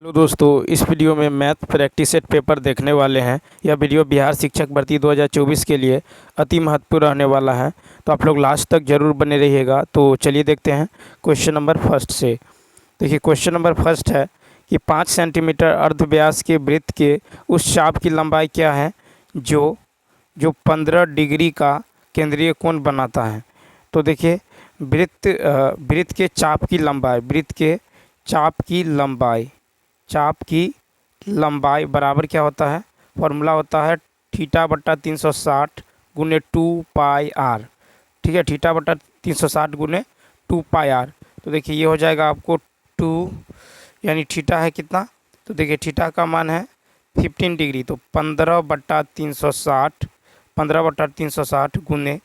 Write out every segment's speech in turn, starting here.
Hello दोस्तों, इस video में मैथ प्रैक्टिस सेट पेपर देखने वाले हैं। यह वीडियो बिहार शिक्षक भर्ती 2024 के लिए अति महत्वपूर्ण रहने वाला है, तो आप लोग लास्ट तक जरूर बने रहिएगा। तो चलिए देखते हैं क्वेश्चन नंबर फर्स्ट से। देखिए क्वेश्चन नंबर फर्स्ट है कि 5 सेंटीमीटर अर्धव्यास के वृत्त के उस चाप की लंबाई क्या है जो जो 15 डिग्री का केंद्रीय कोण बनाता है। तो देखिए वृत्त के चाप की लंबाई, चाप की लंबाई बराबर क्या होता है, फॉर्मूला होता है थीटा बट्टा 360 गुने 2πr। ठीक है, थीटा बट्टा 360 गुने 2πr। तो देखिए ये हो जाएगा आपको 2, यानी थीटा है कितना, तो देखिए थीटा का मान है 15 डिग्री, तो 15/360 गुने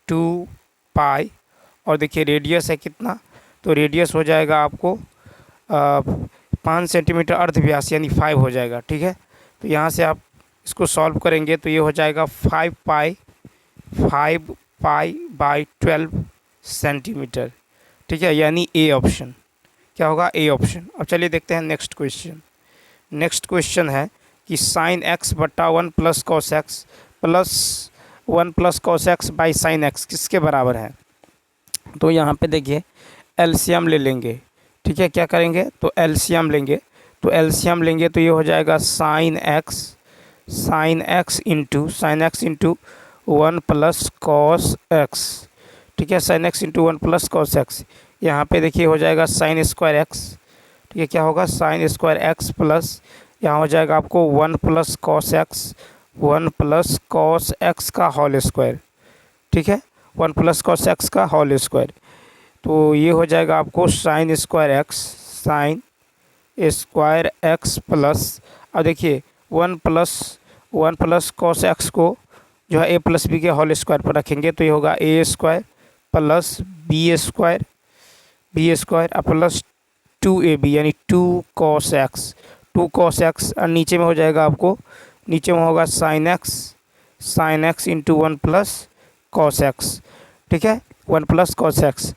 2π। और देखिए रेडियस है कितना, तो रेडियस हो जाएगा आपको 5 सेंटीमीटर अर्धव्यास यानी 5 हो जाएगा। ठीक है, तो यहाँ से आप इसको सॉल्व करेंगे तो ये हो जाएगा 5π/12 सेंटीमीटर। ठीक है, यानी ए ऑप्शन क्या होगा, ए ऑप्शन। अब चलिए देखते हैं नेक्स्ट क्वेश्चन। नेक्स्ट क्वेश्चन है कि साइन एक्स बट्टा 1 plus cos x plus 1 plus cos x by sine x किसके बराबर है। तो यहाँ पे देखिए एलसीएम ले लेंगे। ठीक है, क्या करेंगे, तो एलसीएम लेंगे। तो एलसीएम लेंगे तो ये हो जाएगा sine x into 1 plus cos x. ठीक है, sine x into 1 plus cos x. यहाँ पे देखिए हो जाएगा साइन स्क्वायर एक्स। ठीक है, क्या होगा, साइन स्क्वायर एक्स प्लस यहाँ हो जाएगा आपको 1 प्लस कॉस एक्स का होल स्क्वायर। ठीक है, 1 प्लस कॉस एक्स का होल स्क्वायर। तो ये हो जाएगा आपको साइन स्क्वायर एक्स प्लस, अब देखिए 1 प्लस कॉस एक्स को जो है ए प्लस बी के होल स्क्वायर पर रखेंगे तो ये होगा a square plus b square plus 2ab यानी 2 कॉस एक्स और नीचे में हो जाएगा आपको, नीचे में होगा sine x into 1 plus cos x. ठीक है, 1 प्लस कॉस एक्स।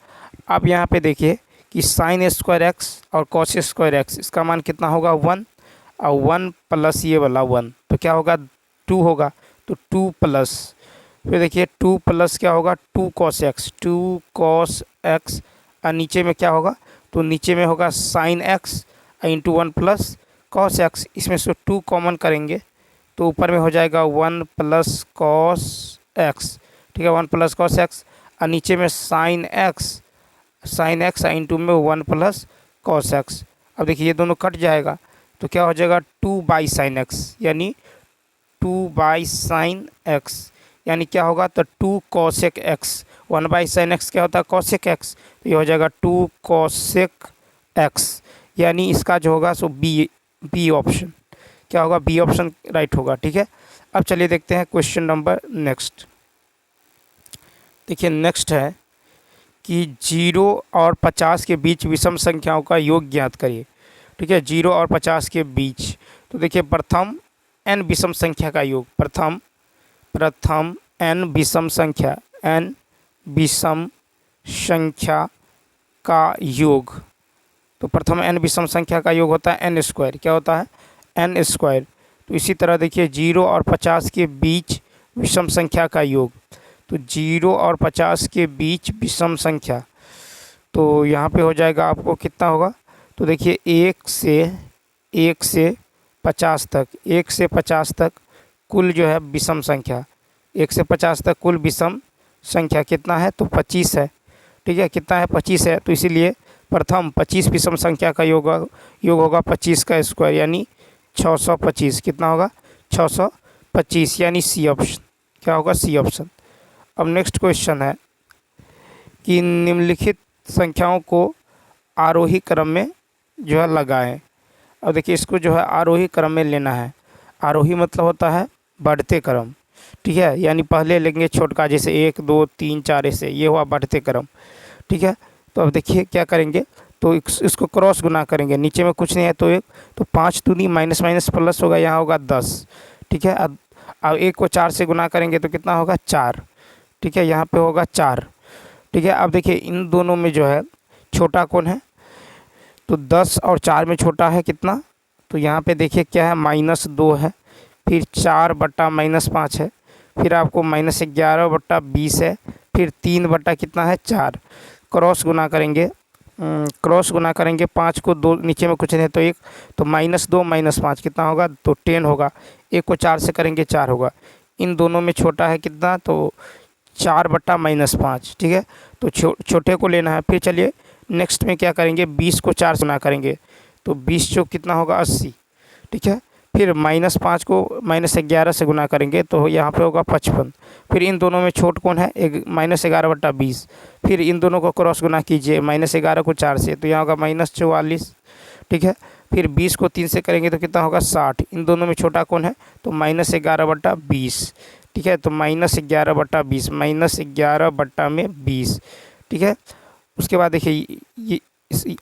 अब यहाँ पे देखिए कि साइन स्क्वायर एक्स और कॉस स्क्वायर एक्स इसका मान कितना होगा 1, और 1 प्लस ये वाला 1 तो क्या होगा 2 होगा, तो 2 प्लस, फिर देखिए 2 प्लस क्या होगा 2 कॉस एक्स और नीचे में क्या होगा, तो नीचे में होगा sine x into 1 plus cos x. इसमें से 2 कॉमन करेंगे तो ऊपर में हो जाएगा 1 प्लस कॉस एक्स। ठीक है, 1 प्लस कॉस एक्स और नीचे में साइन एक्स इंटू में 1 प्लस कॉस एक्स। अब देखिए ये दोनों कट जाएगा तो क्या हो जाएगा 2 बाई साइन एक्स, यानी 2 बाई साइन एक्स यानी क्या होगा, तो 2 cosec x. 1 by sine x क्या होता है, कॉसेक एक्स, तो ये हो जाएगा 2 कॉसेक एक्स, यानी इसका जो होगा सो बी ऑप्शन क्या होगा, बी ऑप्शन राइट होगा। ठीक है, अब चलिए देखते हैं क्वेश्चन नंबर नेक्स्ट। देखिए नेक्स्ट है कि 0 और 50 के बीच विषम संख्याओं का योग ज्ञात करिए। ठीक है, 0 और 50 के बीच, तो देखिए प्रथम n विषम संख्या का योग, प्रथम n विषम संख्या का योग, तो प्रथम n विषम संख्या का योग होता है n स्क्वायर, क्या होता है n स्क्वायर। तो इसी तरह देखिए 0 और 50 के बीच विषम संख्या का योग, तो 0 और 50 के बीच विषम संख्या, तो यहाँ पे हो जाएगा आपको कितना होगा, तो देखिए 1 से 50 तक कुल जो है विषम संख्या, 1 से 50 तक कुल विषम संख्या कितना है, तो 25 है। ठीक है, कितना है 25 है, तो इसीलिए प्रथम 25 विषम संख्या का योग होगा 25 का स्क्वायर यानी 625। कितना होगा 625, यानी सी ऑप्शन क्या होगा, सी ऑप्शन। अब नेक्स्ट क्वेश्चन है कि निम्नलिखित संख्याओं को आरोही क्रम में जो है लगाएं। अब देखिए इसको जो है आरोही क्रम में लेना है। आरोही मतलब होता है बढ़ते क्रम। ठीक है, यानी पहले लेंगे छोटका, जैसे 1 2 3 4 ऐसे, ये हुआ बढ़ते क्रम। ठीक है, तो अब देखिए क्या करेंगे, तो इसको क्रॉस गुना करेंगे, नीचे में कुछ नहीं है तो 1, तो 5 दूनी माइनस माइनस प्लस होगा, यहाँ होगा 10। ठीक है, अब 1 को 4 से गुना करेंगे तो कितना होगा 4। ठीक है, यहाँ पे होगा 4। ठीक है, अब देखिए इन दोनों में जो है छोटा कौन है, तो 10 और 4 में छोटा है कितना, तो यहाँ पे देखिए क्या है, -2 है, फिर 4/-5 है, फिर आपको -11/20 है, फिर 3 कितना है 4। क्रॉस गुना करेंगे, क्रॉस गुना करेंगे 5 को 2 नीचे में कुछ नहीं तो 1, तो -2 -5 कितना होगा, तो 10 होगा। 1 को 4 से करेंगे 4 होगा। इन दोनों में छोटा है कितना, तो 4/-5, ठीक है। तो छोटे को लेना है। फिर चलिए नेक्स्ट में क्या करेंगे, 20 को 4 से गुना करेंगे तो 20 चौक कितना होगा 80, ठीक है। फिर -5 को -11 से गुना करेंगे तो यहाँ पे होगा 55। फिर इन दोनों में छोट कौन है, -11/20। फिर इन दोनों को क्रॉस गुना कीजिए, -11 को 4 से तो यहाँ होगा -44, ठीक है। फिर 20 को 3 से करेंगे तो कितना होगा 60। इन दोनों में छोटा कौन है, तो -11/20, ठीक है। तो -11/20, -11/20, ठीक है। उसके बाद देखिए ये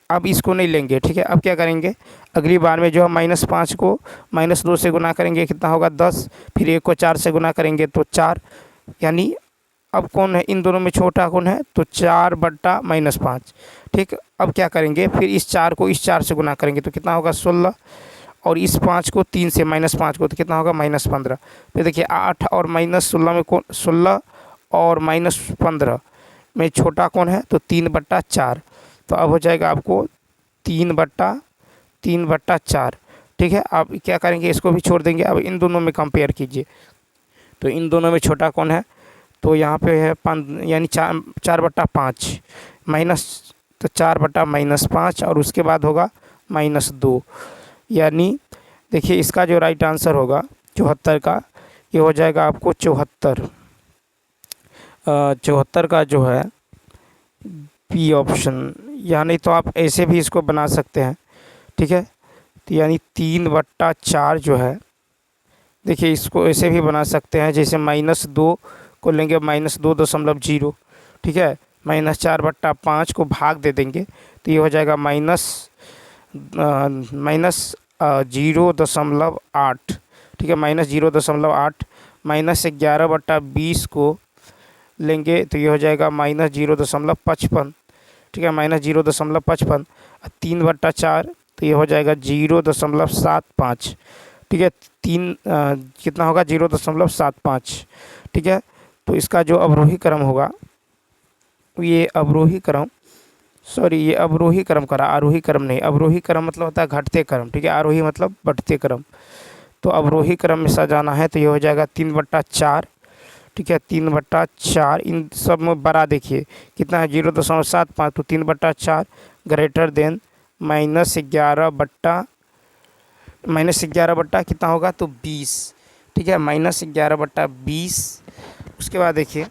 अब इसको नहीं लेंगे, ठीक है। अब क्या करेंगे, अगली बार में जो है -5 को -2 से गुना करेंगे कितना होगा 10। फिर 1 को 4 से गुना करेंगे तो 4, यानी अब कौन है इन दोनों में छोटा कौन है, तो 4/-5, ठीक। अब क्या करेंगे, फिर इस 4 को इस 4 से गुना करेंगे तो कितना होगा 16, और इस 5 को 3 से -5 को तो कितना होगा -15। फिर देखिए 8 और -16 में कौन, 16 और -15 में छोटा कौन है, तो 3/4। तो अब हो जाएगा आपको 3/4, ठीक है। अब क्या करेंगे, इसको भी छोड़ देंगे। अब इन दोनों में कंपेयर कीजिए, तो इन दोनों में छोटा कौन है, तो यहाँ पे है 5, यानी 4/5 माइनस, तो 4/-5 और उसके बाद होगा -2, यानी देखिए इसका जो राइट आंसर होगा 74 का, ये हो जाएगा आपको 74। 74 का जो है बी ऑप्शन, यानी तो आप ऐसे भी इसको बना सकते हैं, ठीक है। तो यानी 3/4 जो है, देखिए इसको ऐसे भी बना सकते हैं, जैसे -2 को लेंगे -2.0, ठीक है। -4/5 को भाग दे देंगे तो ये हो जाएगा -0.8, ठीक है, -0.8। -11/20 को लेंगे तो ये हो जाएगा -0.55, ठीक है, -0.55। 3/4 तो ये हो जाएगा 0.75, ठीक है। कितना होगा 0.75, ठीक है। तो इसका जो अवरोही क्रम होगा, ये अवरोही क्रम, सॉरी ये अवरोही क्रम करा, आरोही क्रम नहीं। अवरोही क्रम मतलब होता है घटते क्रम, ठीक है। आरोही मतलब बढ़ते क्रम। तो अवरोही क्रम में सजाना है तो ये हो जाएगा 3/4, ठीक है। 3/4 इन सब में बड़ा देखिए कितना है 0.75, तो 3/4 ग्रेटर देन -11 कितना होगा, तो 20, ठीक है, -11/20। उसके बाद देखिए,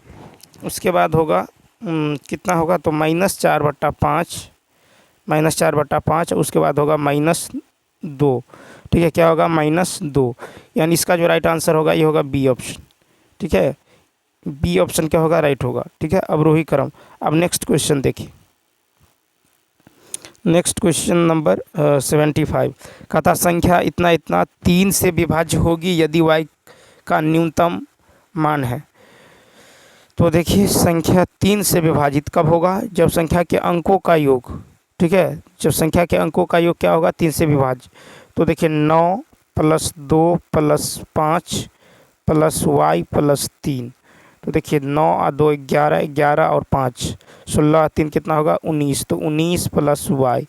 उसके बाद होगा कितना होगा, तो -4/5, -4/5। उसके बाद होगा -2, ठीक है। क्या होगा, -2, यानी इसका जो राइट आंसर होगा ये होगा बी ऑप्शन, ठीक है। बी ऑप्शन क्या होगा, राइट होगा, ठीक है, अवरोही क्रम। अब नेक्स्ट क्वेश्चन देखिए, नेक्स्ट क्वेश्चन नंबर 75 कथा संख्या इतना इतना 3 से विभाज्य होगी यदि y का न्यूनतम मान है। तो देखिए संख्या 3 से विभाजित कब होगा, जब संख्या के अंकों का योग, ठीक है, जब संख्या के अंकों का योग क्या होगा, 3 से विभाज्य। तो देखिए 9 + 2 + 5 + y + 3, तो देखिए 9 और 2 11, 11 और 5 16, 3 कितना होगा 19, तो 19 + y।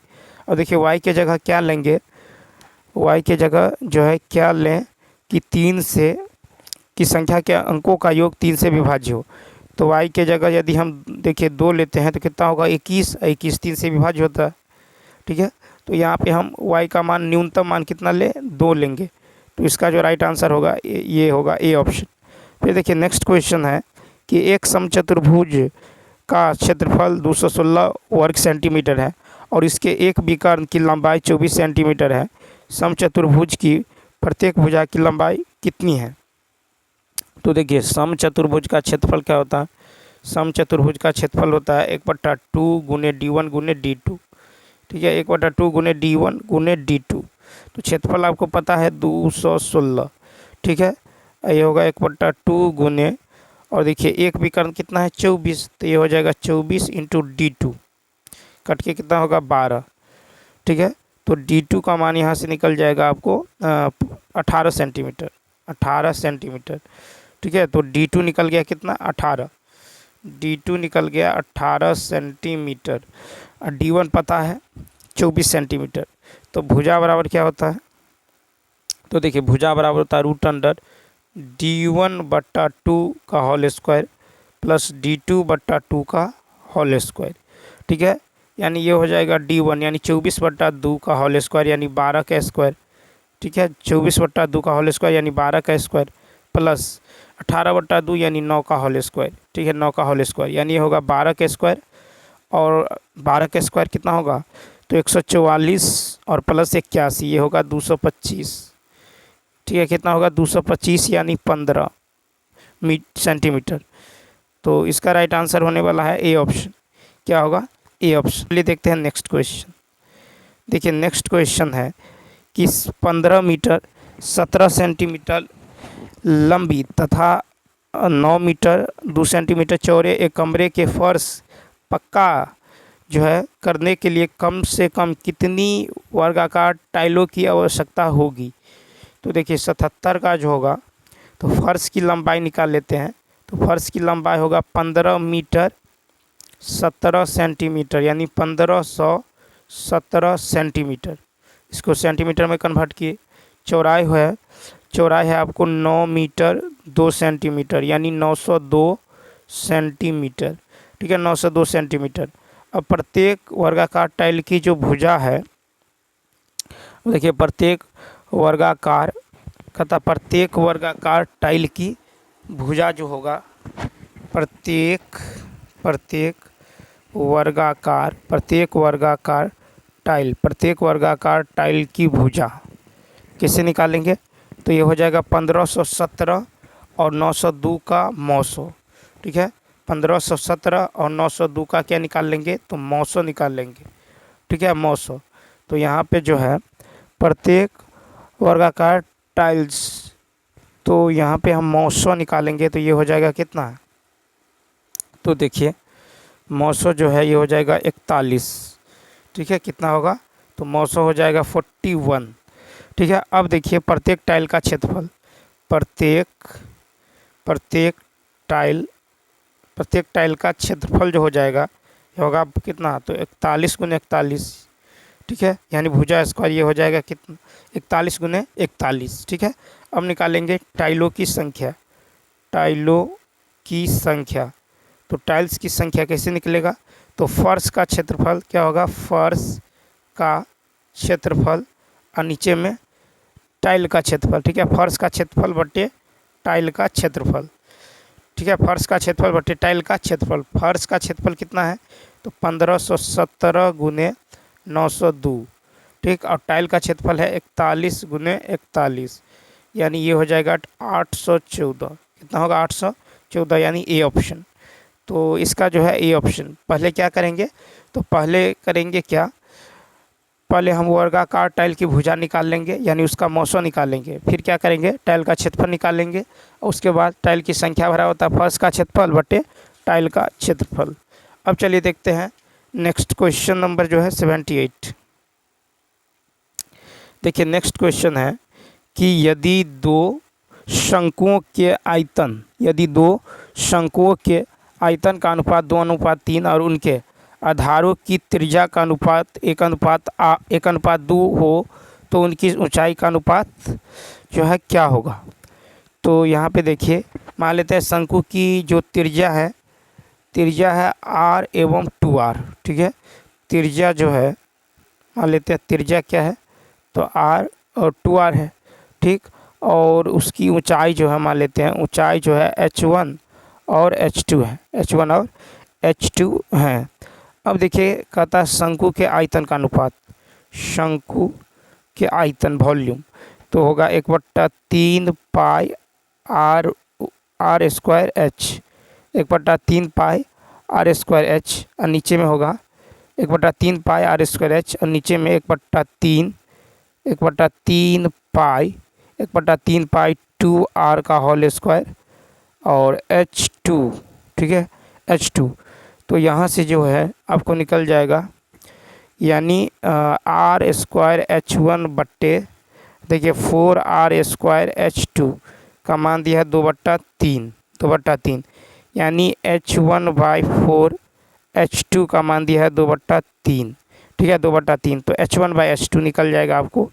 और देखिए y के जगह क्या लेंगे, y के जगह जो है क्या लें कि 3 से, कि संख्या के अंकों का योग 3 से विभाज्य हो। तो y के जगह यदि हम देखिए 2 लेते हैं तो कितना होगा 21, 21 3 से विभाज्य होता है, ठीक है। तो यहाँ पे हम y का मान, न्यूनतम मान कितना ले, 2 लेंगे। तो इसका जो राइट आंसर होगा ये होगा ए ऑप्शन। फिर देखिए नेक्स्ट क्वेश्चन है कि एक समचतुर्भुज का क्षेत्रफल 216 वर्ग सेंटीमीटर है और इसके एक विकर्ण की लंबाई 24 सेंटीमीटर है। समचतुर्भुज की प्रत्येक भुजा की लंबाई कितनी है। तो देखिए समचतुर्भुज का क्षेत्रफल क्या होता है, समचतुर्भुज का क्षेत्रफल होता है 1/2 × d1 × d2, ठीक है, 1/2 × d1 × d2। तो क्षेत्रफल आपको पता है 216, ठीक है, ये होगा 1/2 गुने, और देखिए एक विकर्ण कितना है 24, तो ये हो जाएगा 24 × d2, कट के कितना होगा 12, ठीक है। तो D2 का मान यहाँ से निकल जाएगा आपको 18 सेंटीमीटर, 18 सेंटीमीटर। ठीक है, तो D2 निकल गया कितना, 18। D2 निकल गया 18 सेंटीमीटर और D1 पता है 24 सेंटीमीटर। तो भुजा बराबर क्या होता है, तो देखिए भुजा बराबर होता है √D1/2 का होल स्क्वायर प्लस D2/2 का होल स्क्वायर। ठीक है, यानी ये हो जाएगा D1 यानी 24/2 का होल स्क्वायर यानी 12 का स्क्वायर। ठीक है, 24/2 का होल स्क्वायर यानी 12 का स्क्वायर प्लस 18/2 यानी 9 का होल स्क्वायर। ठीक है, 9 का होल स्क्वायर यानी ये होगा 12 का स्क्वायर और 12 का स्क्वायर कितना होगा, तो 144 और प्लस 81 ये होगा 225। ठीक है, कितना होगा 225 यानी 15 सेंटीमीटर। तो इसका राइट आंसर होने वाला है ए ऑप्शन। क्या होगा, ए ऑप्शन। चलिए देखते हैं नेक्स्ट क्वेश्चन। देखिए नेक्स्ट क्वेश्चन है कि 15 मीटर 17 सेंटीमीटर लंबी तथा 9 मीटर 2 सेंटीमीटर चौड़े एक कमरे के फर्श पक्का जो है करने के लिए कम से कम कितनी वर्गाकार टाइलों की आवश्यकता होगी। तो देखिए 77 का जो होगा तो फर्श की लंबाई निकाल लेते हैं। तो फर्श की लंबाई होगा 15 मीटर 17 सेंटीमीटर यानी 1517 सेंटीमीटर। इसको सेंटीमीटर में कन्वर्ट किए। चौड़ाई है आपको 9 मीटर 2 सेंटीमीटर यानी 902 सेंटीमीटर। ठीक है, 902 सेंटीमीटर। अब प्रत्येक वर्गाकार टाइल की जो भुजा है, देखिए प्रत्येक वर्गाकार टाइल की भुजा जो होगा प्रत्येक वर्गाकार टाइल की भुजा कैसे निकालेंगे, तो ये हो जाएगा 1517 और 902 का मौसो। ठीक है, 1517 और 902 का क्या निकाल लेंगे, तो मौसो निकाल लेंगे। ठीक है, मौसो। तो यहाँ पे जो है प्रत्येक वर्गाकार टाइल्स, तो यहाँ पे हम मौसो निकालेंगे तो ये हो जाएगा कितना, तो देखिए मौसो जो है ये हो जाएगा 41। ठीक है, कितना होगा, तो मौसो हो जाएगा 41। ठीक है, अब देखिए प्रत्येक टाइल का क्षेत्रफल, प्रत्येक टाइल का क्षेत्रफल जो हो जाएगा ये होगा कितना, तो 41 × 41। ठीक है, यानी भुजा स्क्वायर ये हो जाएगा कितना, 41 × 41। ठीक है, अब निकालेंगे टाइलों की संख्या। तो टाइल्स की संख्या कैसे निकलेगा, तो फर्श का क्षेत्रफल क्या होगा, फर्श का क्षेत्रफल और नीचे में टाइल का क्षेत्रफल। ठीक है, फर्श का क्षेत्रफल बटे टाइल का क्षेत्रफल। ठीक है, फर्श का क्षेत्रफल बटे टाइल का क्षेत्रफल। फर्श का क्षेत्रफल कितना है, तो 1517 × 902। ठीक, और टाइल का क्षेत्रफल है 41 × 41 यानी ये हो जाएगा 814। कितना होगा, 814 यानी ए ऑप्शन। तो इसका जो है ए ऑप्शन। पहले क्या करेंगे, तो पहले करेंगे क्या, पहले हम वर्गाकार टाइल की भुजा निकाल लेंगे यानी उसका मौसो निकालेंगे। फिर क्या करेंगे, टाइल का क्षेत्रफल निकालेंगे और उसके बाद टाइल की संख्या भरा होता है फर्श का क्षेत्रफल बटे टाइल का क्षेत्रफल। अब चलिए देखते हैं नेक्स्ट क्वेश्चन नंबर जो है 78। देखिए नेक्स्ट क्वेश्चन है कि यदि दो शंकुओं के आयतन का अनुपात 2:3 और उनके आधारों की त्रिज्या का अनुपात 1:2 हो तो उनकी ऊंचाई का अनुपात जो है क्या होगा। तो यहाँ पे देखिए मान लेते हैं शंकु की जो त्रिज्या है r एवं 2r। ठीक है, त्रिज्या जो है मान लेते हैं त्रिज्या क्या है, तो r और 2r है। ठीक, और उसकी ऊंचाई जो है मान लेते हैं ऊंचाई जो है h1 और h2 है, h1 और h2 हैं। अब देखिए कहता है शंकु के आयतन का अनुपात, शंकु के आयतन वॉल्यूम तो होगा 1/3 पाई r स्क्वायर h, 1/3 पाई r स्क्वायर h और नीचे में होगा 1/3 पाई r स्क्वायर h और नीचे में 1/3 पाई 2r का होल स्क्वायर और h2। ठीक है, h2। तो यहाँ से जो है आपको निकल जाएगा यानी आर स्क्वायर H1 बट्टे देखिए 4r² H2 का मान दिया है 2/3 यानी H1/4 H2 का मान दिया है 2/3, ठीक है 2/3। तो H1/H2 निकल जाएगा आपको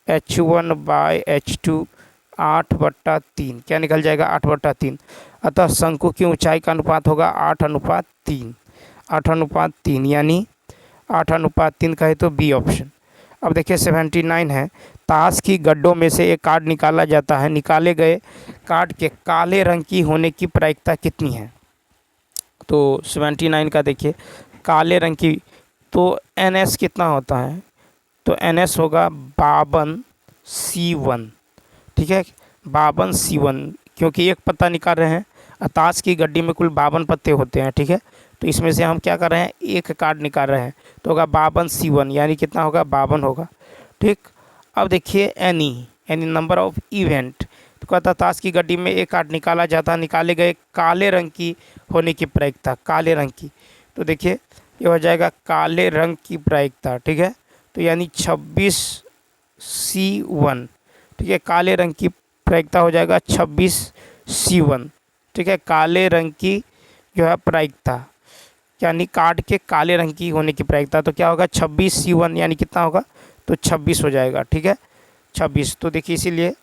H1/H2 8/3, क्या निकल जाएगा 8/3। अतः शंकु की ऊंचाई का अनुपात होगा 8:3, 8:3 यानी 8:3 कहे तो बी ऑप्शन। अब देखिए 79 है, ताश की गड्ढों में से एक कार्ड निकाला जाता है, निकाले गए कार्ड के काले रंग की होने की प्रायिकता कितनी है। तो 79 का देखिए काले रंग की, तो NS कितना होता है, तो NS होगा 52C1, ठीक है 52C1, क्योंकि एक पत्ता निकाल रहे हैं, ताश की गड्डी में कुल 52 पत्ते होते हैं, ठीक है। तो इसमें से हम क्या कर रहे हैं, एक कार्ड निकाल रहे हैं, तो होगा 52C1 यानी कितना होगा 52 होगा, ठीक। अब देखिए एनी नंबर ऑफ इवेंट, तो कहता ताश की गड्डी में एक कार्ड निकाला जाता है, निकाले गए काले रंग की होने की प्रायिकता, काले रंग की, तो देखिए ये हो जाएगा काले रंग की प्रायिकता, ठीक है। तो यानी 26C1, ठीक है, काले रंग की प्रायिकता हो जाएगा 26C1, ठीक है, काले रंग की जो है प्रायिकता, यानी कार्ड के काले रंग की होने की प्रायिकता, तो क्या होगा 26C1 यानी कितना होगा, तो 26 हो जाएगा, ठीक है 26। तो देखिए इसीलिए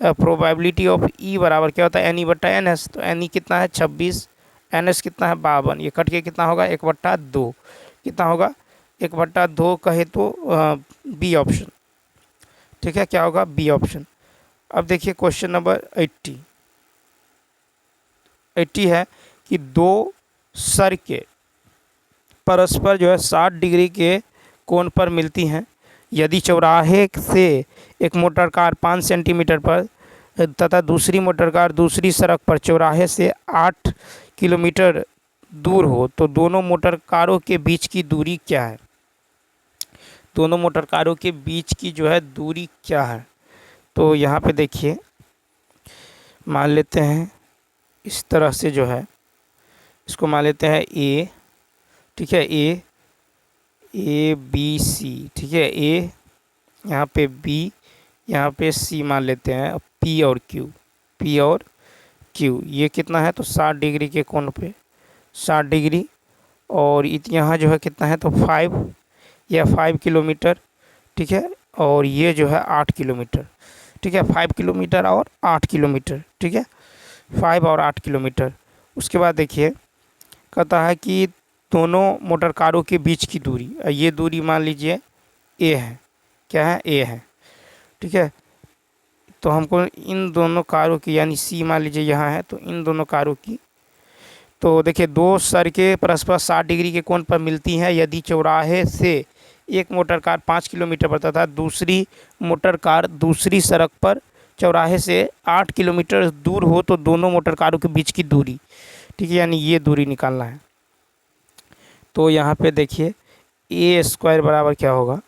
प्रोबेबिलिटी ऑफ ई बराबर क्या होता है NE/NS, तो NE कितना है 26, NS कितना है 52, ये कट के कितना होगा 1/2, कितना होगा 1/2 कहे तो बी ऑप्शन, ठीक है, क्या होगा बी ऑप्शन। अब देखिए क्वेश्चन नंबर 80 है कि दो सड़कें परस्पर जो है 60 डिग्री के कोण पर मिलती हैं, यदि चौराहे से एक मोटर कार 5 सेंटीमीटर पर तथा दूसरी मोटर कार दूसरी सड़क पर चौराहे से 8 किलोमीटर दूर हो, तो दोनों मोटर कारों के बीच की दूरी क्या है, दोनों मोटर कारों के बीच की जो है दूरी क्या है। तो यहाँ पे देखिए मान लेते हैं इस तरह से जो है, इसको मान लेते हैं A, ठीक है ABC, ठीक है A, यहाँ पे B, यहाँ पे C मान लेते हैं, P और Q, ये कितना है तो 60 डिग्री के कोण पे 60 डिग्री, और यहाँ जो है कितना है तो 5 किलोमीटर, ठीक है, और ये जो है 8 किलोमीटर, ठीक है 5 किलोमीटर और 8 किलोमीटर, ठीक है 5 और 8 किलोमीटर। उसके बाद देखिए कहता है कि दोनों मोटर कारों के बीच की दूरी, ये दूरी मान लीजिए A है, क्या है A है, ठीक है। तो हमको इन दोनों कारों की यानी C मान लीजिए यहाँ है, तो इन दोनों कारों की, तो देखिए दो सड़कें परस्पर 60 डिग्री के कोण पर मिलती हैं, यदि चौराहे से एक मोटर कार 5 किलोमीटर पर तथा दूसरी मोटर कार दूसरी सड़क पर चौराहे से 8 किलोमीटर दूर हो, तो दोनों मोटर कारों के बीच की दूरी, ठीक है, यानी ये दूरी निकालना है। तो यहाँ पे देखिए A² बराबर क्या होगा,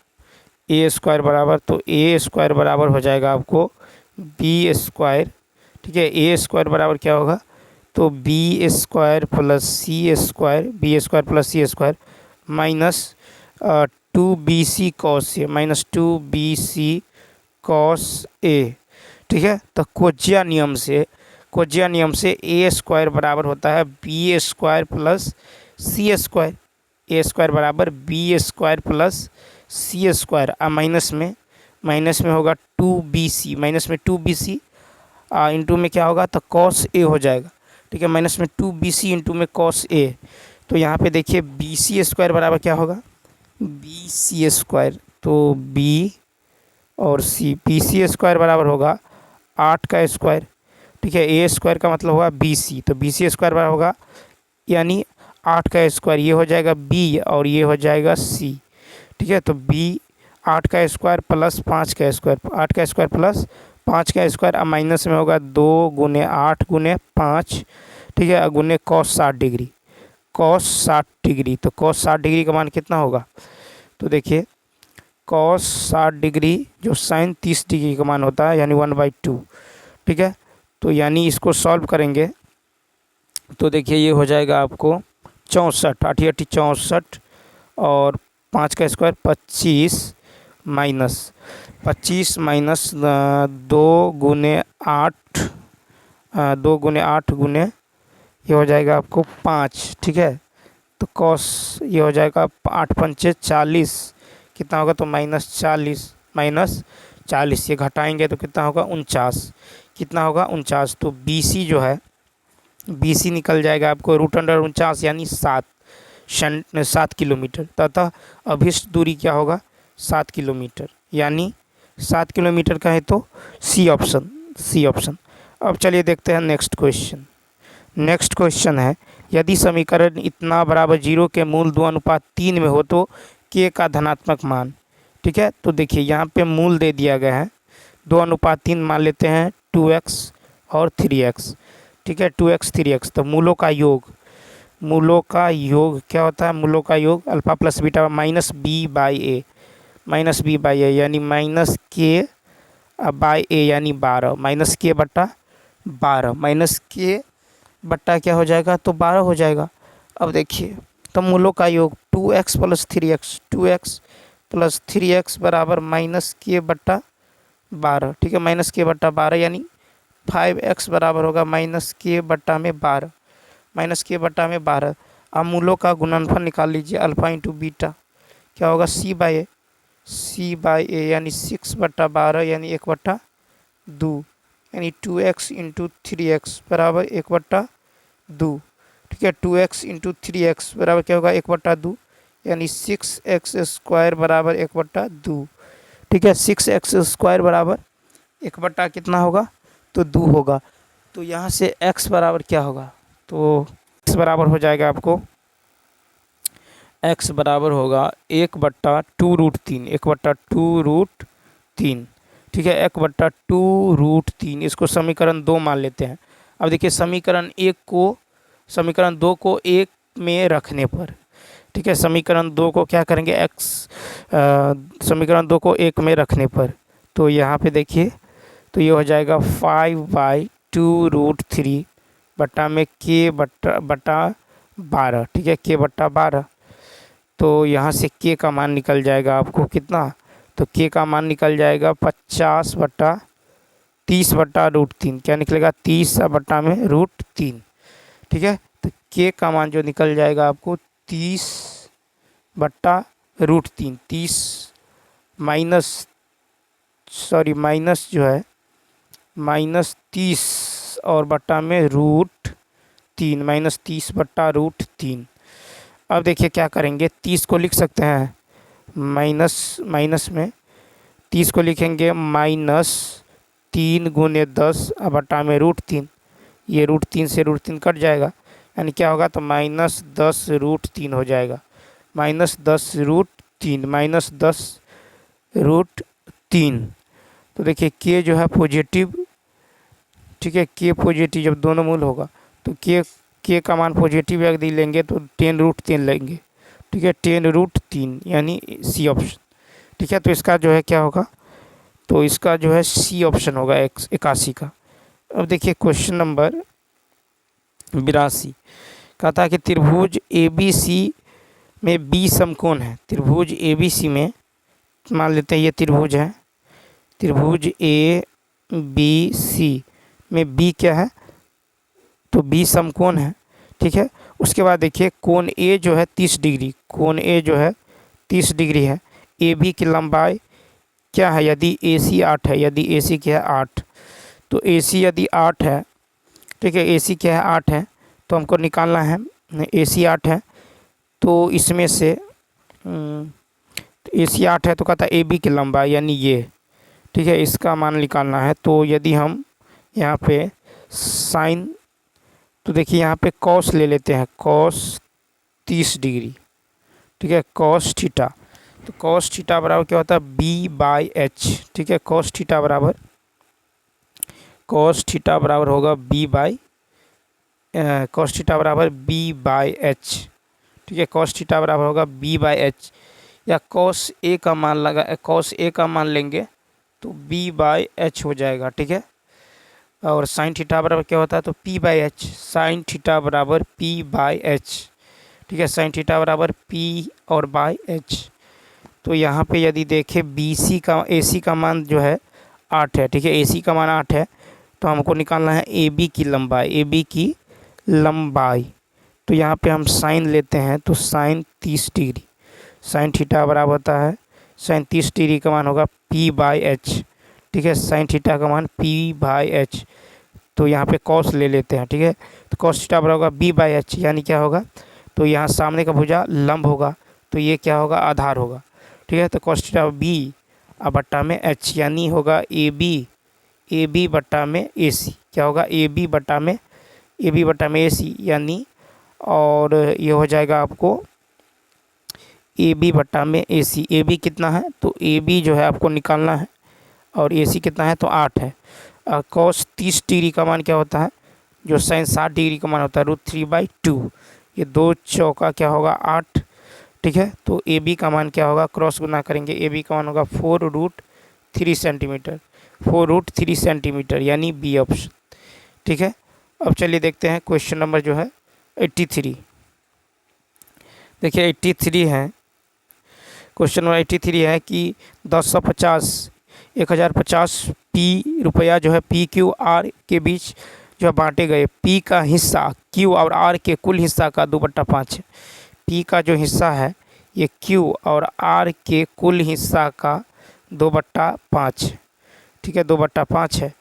A² बराबर, तो A² बराबर हो जाएगा आपको B², ठीक है A² बराबर क्या होगा, तो B² plus C² B² plus C² minus 2BC cos A, minus 2BC cos A, ठीक है। तो कोज्या नियम से A² बराबर होता है B² प्लस C², A² बराबर B² प्लस C², माइनस में होगा 2BC, माइनस में 2BC इंटू में क्या होगा तो cos A हो जाएगा, ठीक है, माइनस में 2BC इंटू में cos A। तो यहाँ पे देखिए BC² बराबर क्या होगा BC², तो B और C, BC² बराबर होगा 8 का स्क्वायर, ठीक है A² का मतलब होगा BC, तो BC² बराबर होगा यानी 8 का स्क्वायर, ये हो जाएगा B और ये हो जाएगा C, ठीक है। तो B 8 का स्क्वायर प्लस 5 का स्क्वायर, 8 का स्क्वायर प्लस 5 का स्क्वायर, अब माइनस में होगा 2 गुने 8 गुने 5, ठीक है, गुने cos 60 डिग्री, cos 60 डिग्री, तो cos 60 डिग्री का मान कितना होगा, तो देखिए cos 60 डिग्री जो sin 30 डिग्री का मान होता है यानी 1/2, ठीक है। तो यानी इसको सॉल्व करेंगे तो देखिए ये हो जाएगा आपको 64, 8 64 और 5 का स्क्वायर 25 माइनस 2 गुने 8 2 गुने 8 गुने ये हो जाएगा आपको 5, ठीक है। तो कॉस ये हो जाएगा 8×5 = 40, कितना होगा तो -40 ये घटाएंगे तो कितना होगा 49, कितना होगा 49। तो BC जो है BC निकल जाएगा आपको √49 यानी 7 किलोमीटर तथा अभिष्ट दूरी क्या होगा 7 किलोमीटर, यानी 7 किलोमीटर का है तो सी ऑप्शन। अब चलिए देखते हैं नेक्स्ट क्वेश्चन है, यदि समीकरण इतना बराबर 0 के मूल 2:3 में हो तो k का धनात्मक मान, ठीक है। तो देखिए यहाँ पे मूल दे दिया गया है 2:3 मान लेते हैं 2x और 3x, ठीक है 2x 3x। तो मूलों का योग क्या होता है, मूलों का योग alpha plus beta minus b by a यानी -k बाई ए यानी 12 -k बट्टा 12 -k बट्टा क्या हो जाएगा तो 12 हो जाएगा। अब देखिए तो मूलों का योग 2x प्लस 3x बराबर -k बट्टा 12, ठीक है -k बट्टा 12 यानी 5x बराबर होगा -k बट्टा में 12। अब मूलों का गुणनफल निकाल लीजिए अल्फा इंटू बीटा क्या होगा c बाई ए यानी 6/12 यानी 1/2 यानी 2x इंटू 3x बराबर 1/2, ठीक है 2x इंटू 3x बराबर क्या होगा 1/2 यानी 6x² बराबर 1/2, ठीक है 6x² बराबर 1 कितना होगा तो 2 होगा। तो यहाँ से x बराबर क्या होगा तो x बराबर हो जाएगा आपको x बराबर होगा 1/2√3 ठीक है 1/2√3। इसको समीकरण 2 मान लेते हैं। अब देखिए समीकरण 2 को 1 में रखने पर, ठीक है समीकरण 2 को क्या करेंगे समीकरण 2 को 1 में रखने पर तो यहाँ पे देखिए तो ये हो जाएगा 5/2√3 बटा में k बटा 12, ठीक है k बटा 12। तो यहाँ से k का मान निकल जाएगा आपको कितना तो k का मान निकल जाएगा 50/30/√3, क्या निकलेगा 30/√3, ठीक है। तो k का मान जो निकल जाएगा आपको 30/√3 माइनस जो है -30 और बट्टा में √3 -30/√3। अब देखिए क्या करेंगे 30 को लिख सकते हैं माइनस में 30 को लिखेंगे -3 × 10 बटा में √3, ये √3 से √3 कट जाएगा यानी क्या होगा तो -10√3 हो जाएगा -10√3 तो देखिए k जो है पॉजिटिव, ठीक है k पॉजिटिव जब दोनों मूल होगा तो k का मान पॉजिटिव यदि लेंगे तो 10√3 लेंगे, ठीक है 10√3 यानी सी ऑप्शन, ठीक है। तो इसका जो है क्या होगा तो इसका जो है सी ऑप्शन होगा 81 का। अब देखिए क्वेश्चन नंबर 82 कहता है कि त्रिभुज ABC में B समकोण है। त्रिभुज ABC में मान लेते हैं ये त्रिभुज है, त्रिभुज ABC में B क्या है तो B समकोण है, ठीक है। उसके बाद देखिए कोण A जो है 30 डिग्री, कोण A जो है 30 डिग्री है। AB की लंबाई क्या है यदि AC 8 है, यदि AC क्या है 8 तो AC यदि 8 है, ठीक है AC क्या है 8 है तो हमको निकालना है AC 8 है तो इसमें से AC 8 है तो कहता है AB की लंबाई यानी ये, ठीक है इसका मान निकालना है। तो यदि हम यहाँ पे साइन तो देखिए यहाँ पे कॉस ले लेते हैं, कॉस 30 डिग्री, ठीक है कॉस थीटा। तो कॉस थीटा बराबर क्या होता है B/H, ठीक है कॉस थीटा बराबर होगा कॉस थीटा बराबर B/H, ठीक है कॉस थीटा बराबर होगा B/H या कॉस A का मान लेंगे तो B/H हो जाएगा, ठीक है। और साइन थीटा बराबर क्या होता है तो P/H, साइन थीटा बराबर P/H, ठीक है साइन थीटा बराबर P और बाई H। तो यहाँ पे यदि देखें BC का AC का मान जो है 8 है, ठीक है, AC का मान 8 है, तो हमको निकालना है AB की लंबाई, AB की लंबाई। तो यहाँ पे हम साइन लेते हैं, तो साइन 30 डिग्री, साइन थीटा बराबर होता है, साइन 30 डिग्री का मान होगा P/H, ठीक है, साइन थीटा का मान P/H। तो यहाँ पे कॉस ले लेते हैं, ठीक है, तो कॉस थीटा बराबर होगा B/H, यानी क्या होगा, तो यहाँ सामने का भुजा लंब होगा, तो ये क्या होगा, आधार होगा, ठीक है। तो कॉस थीटा B बट्टा में H, यानी होगा AB बट्टा में AC, क्या होगा, AB बट्टा में AC, यानी, और ये हो जाएगा आपको AB बट्टा में AC। AB कितना है, तो AB जो है आपको निकालना है, और AC कितना है, तो 8 है। कॉस 30 डिग्री का मान क्या होता है, जो साइन 60 डिग्री का मान होता है, √3/2, ये 2 चौका क्या होगा, 8, ठीक है। तो AB का मान क्या होगा, क्रॉस गुना करेंगे, AB का मान होगा 4√3 सेंटीमीटर, 4√3 सेंटीमीटर, यानी B ऑप्शन, ठीक है। अब चलिए देखते हैं क्वेश्चन नंबर जो है 83। देखिए 83 है, क्वेश्चन नंबर 83 है कि 1050 P रुपया जो है PQR के बीच जो बांटे गए, P का हिस्सा Q और R के कुल हिस्सा का 2/5 है। P का जो हिस्सा है ये Q और R के कुल हिस्सा का 2/5 है, ठीक है, 2/5 है।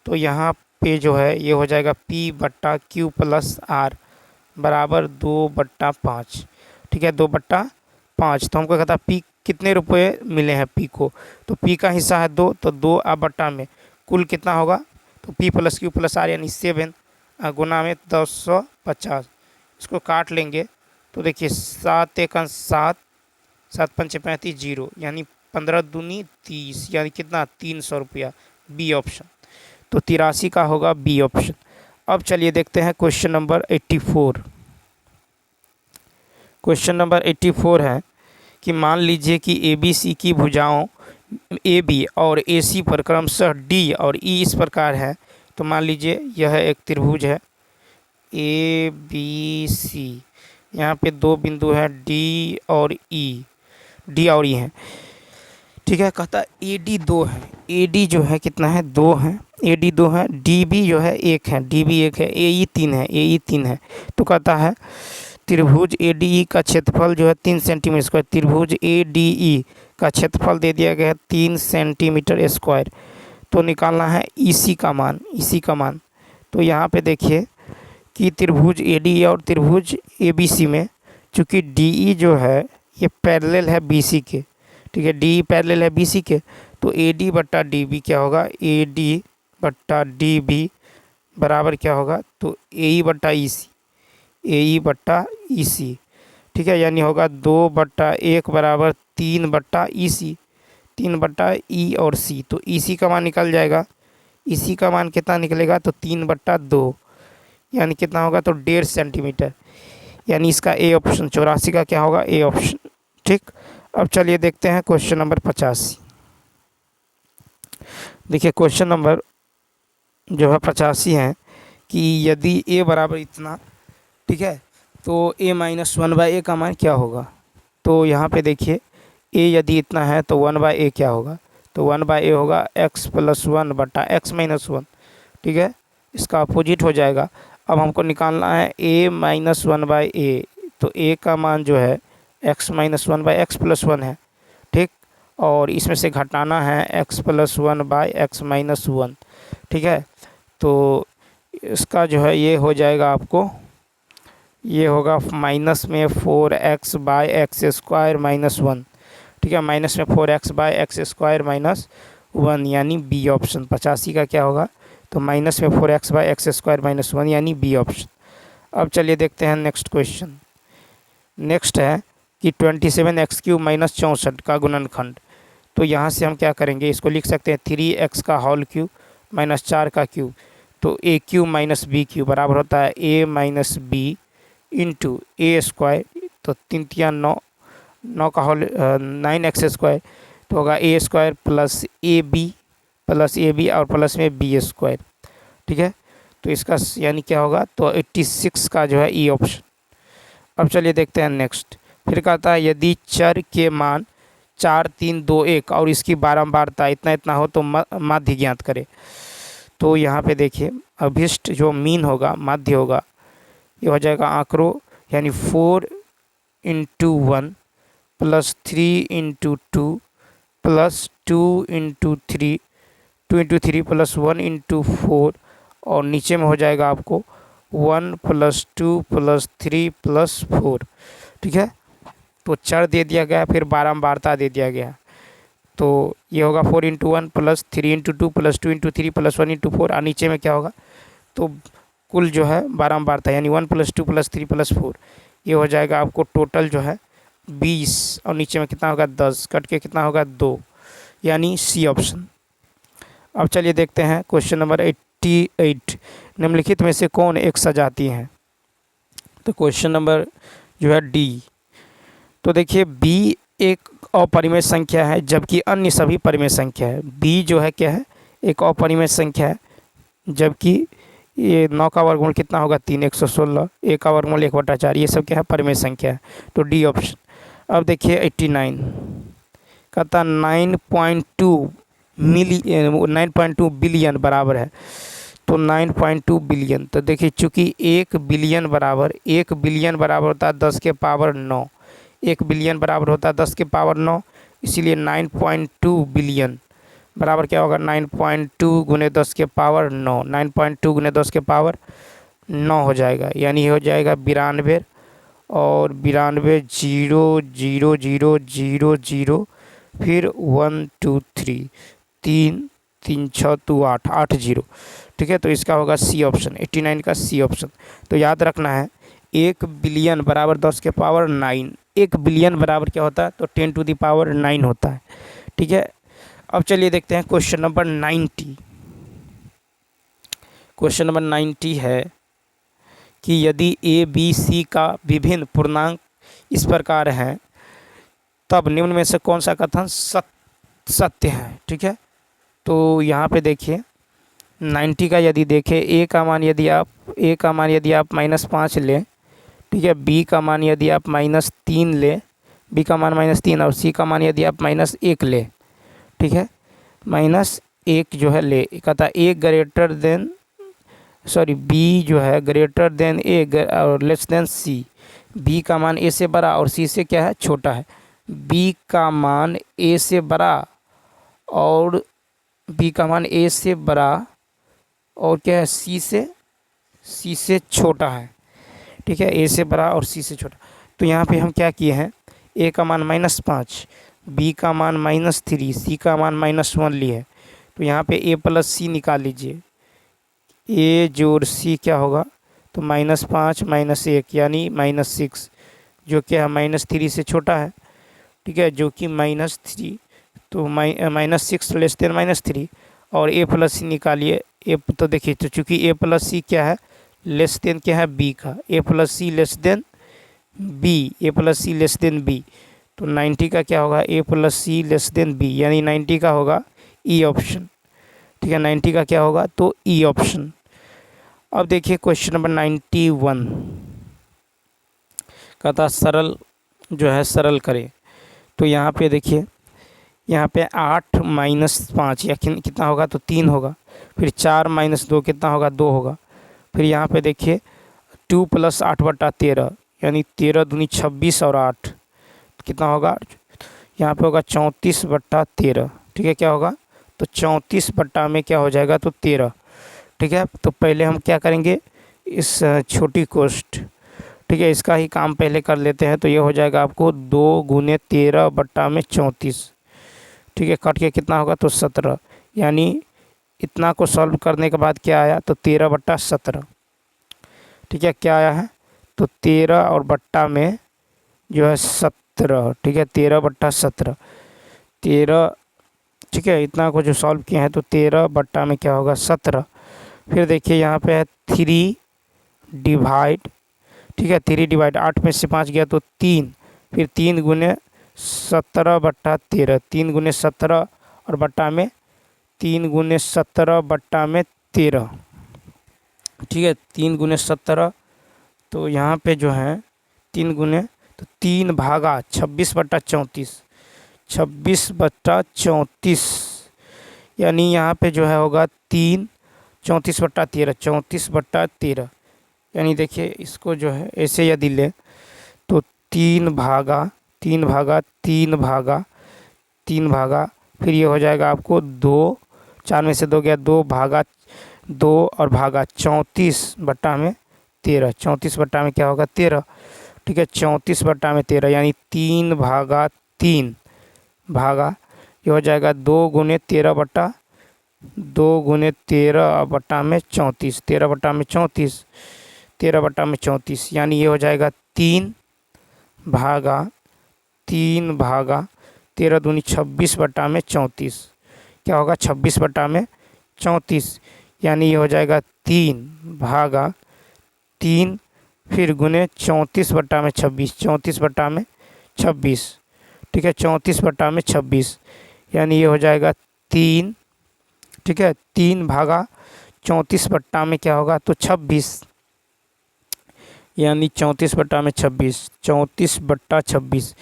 तो यहाँ पे जो है ये हो जाएगा P/Q + R बराबर 2/5, ठीक है, 2/5। तो हमको कहता P कितने रुपए मिले हैं P को, तो P का हिस्सा है 2, तो 2 बट्टा में कुल कितना होगा, तो P + Q + R यानी 7 गुना में 1050, इसको काट लेंगे तो देखिए 7 × 7, 7 × 5 = 35, 0, यानी 15 दूनी 30, यानी कितना, 300 रुपया, B ऑप्शन। तो 83 का होगा B ऑप्शन। अब चलिए देखते हैं क्वेश्चन नंबर 84। क्वेश्चन नंबर 84 है कि मान लीजिए कि ABC की भुजाओं AB और AC पर क्रमशः D और E इस प्रकार है। तो मान लीजिए यह एक त्रिभुज है ABC, यहाँ पे 2 बिंदु हैं D और E हैं, ठीक है। कहता है AD 2 है, AD जो है कितना है, 2 है, AD 2 है, DB जो है 1 है, DB 1 है, AE 3 है, AE 3 है। तो कहता है त्रिभुज ADE का क्षेत्रफल जो है 3 सेंटीमीटर स्क्वायर, त्रिभुज ADE का क्षेत्रफल दे दिया गया है 3 सेंटीमीटर स्क्वायर। तो निकालना है EC का मान, EC का मान। तो यहाँ पे देखिए कि त्रिभुज ADE और त्रिभुज ABC में चूँकि DE जो है ये पैरेलल है BC के, ठीक है, DE पैरेलल है BC के, तो AD बट्टा DB क्या होगा, AD बट्टा DB बराबर क्या होगा, तो AE बट्टा EC, AE बट्टा EC, ठीक है, यानी होगा 2/1 बराबर 3/EC, 3/E और C। तो EC का मान निकल जाएगा, EC का मान कितना निकलेगा, तो 3/2, यानी कितना होगा, तो 1.5 सेंटीमीटर, यानी इसका A ऑप्शन, 84 का क्या होगा, A ऑप्शन, ठीक। अब चलिए देखते हैं क्वेश्चन नंबर 85। देखिए क्वेश्चन नंबर जो है 85 है कि यदि A बराबर इतना, ठीक है, तो A - 1/A का मान क्या होगा। तो यहाँ पे देखिए A यदि इतना है तो 1/A क्या होगा, तो 1/A होगा x + 1 बटा x - 1, ठीक है, इसका अपोजिट हो जाएगा। अब हमको निकालना है A - 1/A, तो A का मान जो है x - 1/x + 1 है, ठीक, और इसमें से घटाना है x + 1/x - 1, ठीक है। तो इसका जो है ये हो जाएगा आपको, ये होगा माइनस में 4x/x² - 1, ठीक है, माइनस में 4x/x² - 1, यानी B ऑप्शन। 85 का क्या होगा, तो माइनस में 4x/x² - 1, यानी B ऑप्शन। अब चलिए देखते हैं नेक्स्ट क्वेश्चन। नेक्स्ट है कि 27x³ - 64 का गुणनखंड। तो यहाँ से हम क्या करेंगे, इसको लिख सकते हैं 3x का होल क्यूब - 4 का क्यूब। तो A³ - B³ बराबर होता है A - B इंटू A², तो 3 × 9, 9 का होल 9x² तो होगा A² + AB और प्लस में B², ठीक है। तो इसका यानी क्या होगा, तो 86 का जो है E ऑप्शन। अब चलिए देखते हैं नेक्स्ट। फिर कहता है यदि चर के मान 4 3 2 1 और इसकी बारंबारता इतना इतना हो तो माध्य ज्ञात करें। तो यहाँ पे देखिए अभिष्ट जो मीन होगा, माध्य होगा, ये हो जाएगा आंकड़ों, यानी 4 × 1 + 3 × 2 + 2 × 3 2 × 3 + 1 × 4 और नीचे में हो जाएगा आपको 1 + 2 + 3 + 4। ठीक है, तो चर दे दिया गया, फिर बारंबारता दे दिया गया। तो ये होगा 4 × 1 + 3 × 2 + 2 × 3 + 1 × 4 और नीचे में क्या होगा, तो कुल जो है बारंबारता यानी 1 + 2 + 3 + 4, ये हो जाएगा आपको टोटल जो है 20 और नीचे में कितना होगा 10, कट के कितना होगा 2, यानी सी ऑप्शन। अब चलिए देखते हैं क्वेश्चन नंबर 88, निम्नलिखित में से कौन एक सजाती है। तो क्वेश्चन नंबर जो है डी। तो देखिए बी एक अपरिमेय संख्या है जबकि अन्य सभी परिमेय संख्या है। बी जो है क्या है, एक अपरिमेय संख्या है, जबकि ये 9 का वर्गमूल कितना होगा 3, 116, ए का वर्गमूल 1/4, ये सब क्या है परिमेय संख्या है, तो डी ऑप्शन। अब देखिए 89 कहता 9.2 बिलियन बराबर है, तो 9.2 बिलियन, तो देखिए चूँकि 1 बिलियन बराबर होता है 10 के पावर 9, 1 बिलियन बराबर होता है 10 के पावर 9, इसीलिए 9.2 बिलियन बराबर क्या होगा 9.2 × 10 के पावर 9, 9.2 × 10 के पावर 9 हो जाएगा, यानी हो जाएगा 92 और 92 0 0 0 0 0 फिर 1 2 3 3 3 6 2 8 8 0। ठीक है, तो इसका होगा सी ऑप्शन, 89 का सी ऑप्शन। तो याद रखना है 1 बिलियन बराबर 10 के पावर 9, 1 बिलियन बराबर क्या होता है, तो 10⁹ होता है। ठीक है, अब चलिए देखते हैं क्वेश्चन नंबर 90। क्वेश्चन नंबर 90 है कि यदि ए बी सी का विभिन्न पूर्णांक इस प्रकार हैं तब निम्न में से कौन सा कथन सत्य है। ठीक है, तो यहाँ पे देखिए 90 का यदि देखें, ए का मान यदि आप -5 लें, ठीक है, बी का मान यदि आप -3 लें, बी का मान -3 और सी का मान यदि आप -1 लें, ठीक है, -1 जो है ले, कहता ए ग्रेटर देन बी जो है ग्रेटर देन ए और लेस देन सी, बी का मान ए से बड़ा और सी से क्या है छोटा है, बी का मान ए से बड़ा और बी का मान ए से बड़ा और क्या है सी से छोटा है। ठीक है, ए से बड़ा और सी से छोटा। तो यहाँ पे हम क्या किए हैं, ए का मान -5, बी का मान -3, सी का मान -1 लिए है। तो यहाँ पे ए + सी निकाल लीजिए, ए जोड़ सी क्या होगा, तो -5 -1 यानी -6, जो क्या है -3 से छोटा है। ठीक है, जो कि -3, तो -6 लेस देन -3 और ए + सी निकालिए। ए तो देखिए, तो चूँकि ए + सी क्या है लेस देन क्या है बी का, ए + सी लेस देन बी, ए + सी लेस देन बी, तो 90 का क्या होगा ए + सी लेस देन बी, यानी 90 का होगा ई ऑप्शन। ठीक है, 90 का क्या होगा, तो ई ऑप्शन। अब देखिए क्वेश्चन नंबर 91 कहता सरल जो है सरल करें। तो यहाँ पे देखिए, यहाँ पे 8 - 5 या कितना होगा, तो 3 होगा, फिर 4 - 2 कितना होगा, 2 होगा, फिर यहाँ पे देखिए 2 + 8/13 यानी 13 दूनी 26 और 8 कितना होगा, यहाँ पे होगा 34/13। ठीक है, क्या होगा, तो 34 बट्टा में क्या हो जाएगा, तो 13। ठीक है, तो पहले हम क्या करेंगे, इस छोटी कोष्ठ, ठीक है, इसका ही काम पहले कर लेते हैं। तो ये हो जाएगा आपको 2 × 13/34। ठीक है, कट के कितना होगा, तो 17, यानी इतना को सॉल्व करने के बाद क्या आया, तो 13/17। ठीक है, क्या आया है, तो 13 और बट्टा में जो है 17। ठीक है, 13/17, 13। ठीक है, इतना को जो सॉल्व किया है, तो 13 बट्टा में क्या होगा, 17। फिर देखिए यहाँ पे है 3 डिवाइड, ठीक है, 3 डिवाइड 8 में से 5 गया तो 3, फिर 3 × 17/13, 3 × 17 और बट्टा में 3 × 17/13। ठीक है, 3 × 17, तो यहाँ पे जो है 3 × तो 3 भागा 26/34, 26/34, यानी यहाँ पे जो है होगा 3, 34/13, 34/13, यानी देखिए इसको जो है ऐसे यदि ले तो 3 भागा, फिर ये हो जाएगा आपको 2, 4 में से 2 गया, 2 और भागा 34/13, 34 में क्या होगा 13, ठीक है, 34/13 यानी 3/3 भागा, ये हो जाएगा 2 गुने 13/34, 13/34, यानी ये हो जाएगा 3/3 13 दूनी 26/34, क्या होगा 26/34, यानी ये हो जाएगा 3/3 फिर गुने 34/26, 34/26, ठीक है, 34/26, यानी ये हो जाएगा 3, ठीक है, 3/34 क्या होगा तो 26, यानी 34/26, 34/26,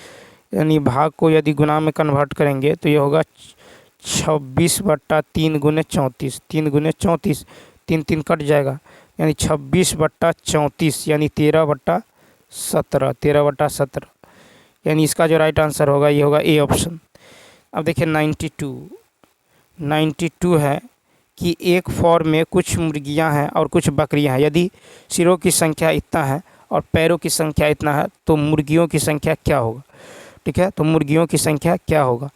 यानी भाग को यदि गुना में कन्वर्ट करेंगे तो ये होगा 26/3 गुने 34, 3 गुने 34, 3 कट जाएगा, यानी 26/34, यानी 13/17, 13/17, यानी इसका जो राइट आंसर होगा ये होगा ए ऑप्शन। अब देखिए 92 है कि एक फॉर्म में कुछ मुर्गियां हैं और कुछ बकरियां हैं, यदि सिरों की संख्या इतना है और पैरों की संख्या इतना है तो मुर्गियों की संख्या क्या होगा, ठीक है, तो मुर्गियों की संख्या क्या होगा,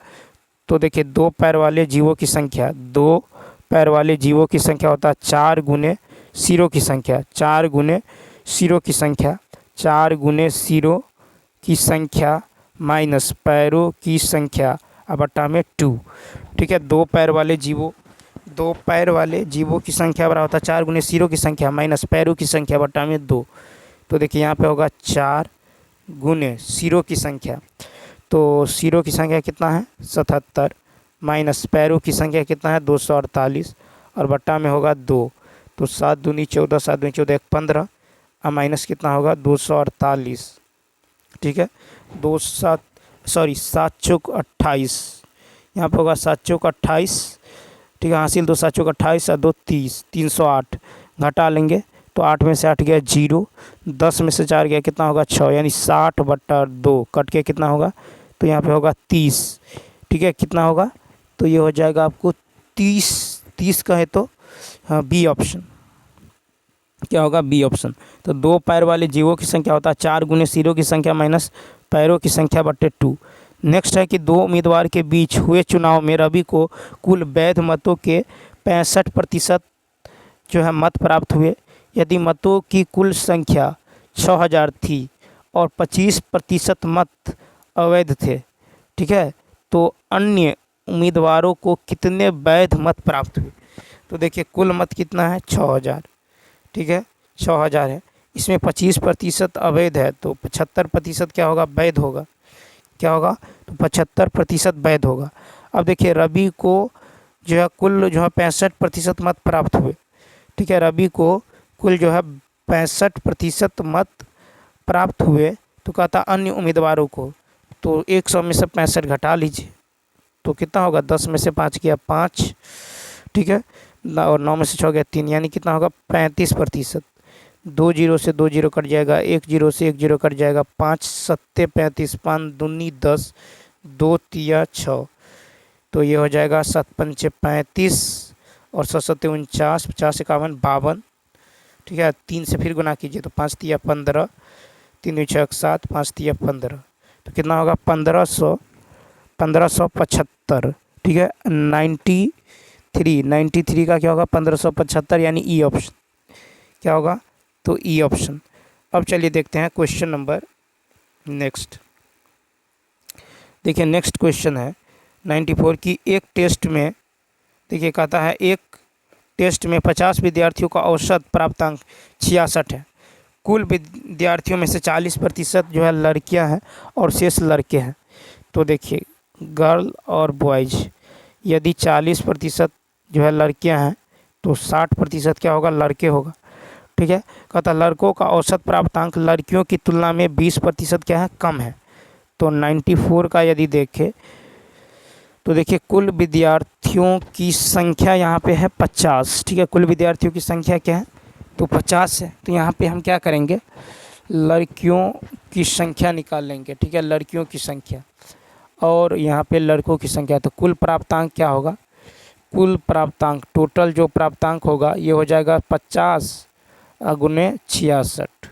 तो देखिए 2 पैर वाले जीवों की संख्या, 2 पैर वाले जीवों की संख्या होता है 4 गुने सिरों की संख्या, 4 गुने सिरों की संख्या, 4 गुने सिरों की संख्या माइनस पैरों की संख्या बटा में 2, ठीक है, 2 पैर वाले जीवों की संख्या बराबर होता है 4 गुने सिरों की संख्या माइनस पैरों की संख्या बटा में 2, तो देखिए यहाँ पे होगा 4 गुने सिरों की संख्या, तो सिरों की संख्या कितना है 77 माइनस पैरों की संख्या कितना है 248 और बट्टा में होगा 2, तो 7 दूनी 14, 7 दूनी 14, 15 और माइनस कितना होगा 248, ठीक है, 7 चौक 28, यहाँ पर होगा 7 चौक 28, ठीक है, हासिल 2 7 चौक 28 और 2 30, 308 घटा लेंगे तो 8 में से 8 गया 0, 10 में से 4 गया कितना होगा 6, यानी 60/2 कट के कितना होगा तो यहाँ पे होगा 30, ठीक है, कितना होगा तो ये हो जाएगा आपको 30 का है तो हाँ बी ऑप्शन, क्या होगा बी ऑप्शन। तो 2 पैर वाले जीवों की संख्या होता है 4 गुने सिरों की संख्या माइनस पैरों की संख्या बटे 2। नेक्स्ट है कि 2 उम्मीदवार के बीच हुए चुनाव में रवि को कुल वैध मतों के 65% जो है मत प्राप्त हुए। यदि मतों की कुल संख्या 6000 थी और 25% मत अवैध थे, ठीक है, तो अन्य उम्मीदवारों को कितने वैध मत प्राप्त हुए, तो देखिए कुल मत कितना है 6000, ठीक है, 6000 है, इसमें 25% अवैध है तो 75% क्या होगा वैध होगा, क्या होगा तो 75% वैध होगा। अब देखिए रवि को जो है कुल जो है 65% मत प्राप्त हुए, ठीक है, रवि को कुल जो है 65% मत प्राप्त हुए, तो कहता अन्य उम्मीदवारों को, तो 100 में से 65 घटा लीजिए तो कितना होगा 10 में से 5 किया 5, ठीक है, और 9 में से 6 गया 3, यानी कितना होगा 35%। 2 जीरो से 2 जीरो कट जाएगा, 1 जीरो से 1 जीरो कट जाएगा, 5 सत्ते 35, 5 दूनी 10, 2 तिया 6, तो ये हो जाएगा 7 पंचे 35 और 7 सत्ते 49, 50 51 52, ठीक है, 3 से फिर गुना कीजिए तो 5 तिया 15, 3 6 7, 5 तिया 15, तो कितना होगा 1575, ठीक है, 93 का क्या होगा 1575, यानी ई ऑप्शन, क्या होगा तो ई ऑप्शन। अब चलिए देखते हैं क्वेश्चन नंबर नेक्स्ट। देखिए नेक्स्ट क्वेश्चन है 94 की एक टेस्ट में, देखिए कहता है एक टेस्ट में 50 विद्यार्थियों का औसत प्राप्तांक 66 है। कुल विद्यार्थियों में से 40% जो है लड़कियां हैं और शेष लड़के हैं। तो देखिए गर्ल और बॉयज़, यदि 40% जो है लड़कियां हैं तो 60% क्या होगा लड़के होगा, ठीक है। कहता लड़कों का औसत प्राप्तांक लड़कियों की तुलना में 20% क्या है कम है। तो 94 का यदि देखें तो देखिए कुल विद्यार्थियों की संख्या यहाँ पे है 50, ठीक है। कुल विद्यार्थियों की संख्या क्या है, तो 50 है। तो यहाँ पे हम क्या करेंगे, लड़कियों की संख्या निकाल लेंगे, ठीक है, लड़कियों की संख्या और यहाँ पे लड़कों की संख्या। तो कुल प्राप्तांक क्या होगा, कुल प्राप्तांक टोटल जो प्राप्तांक होगा ये हो जाएगा 50 गुने 66,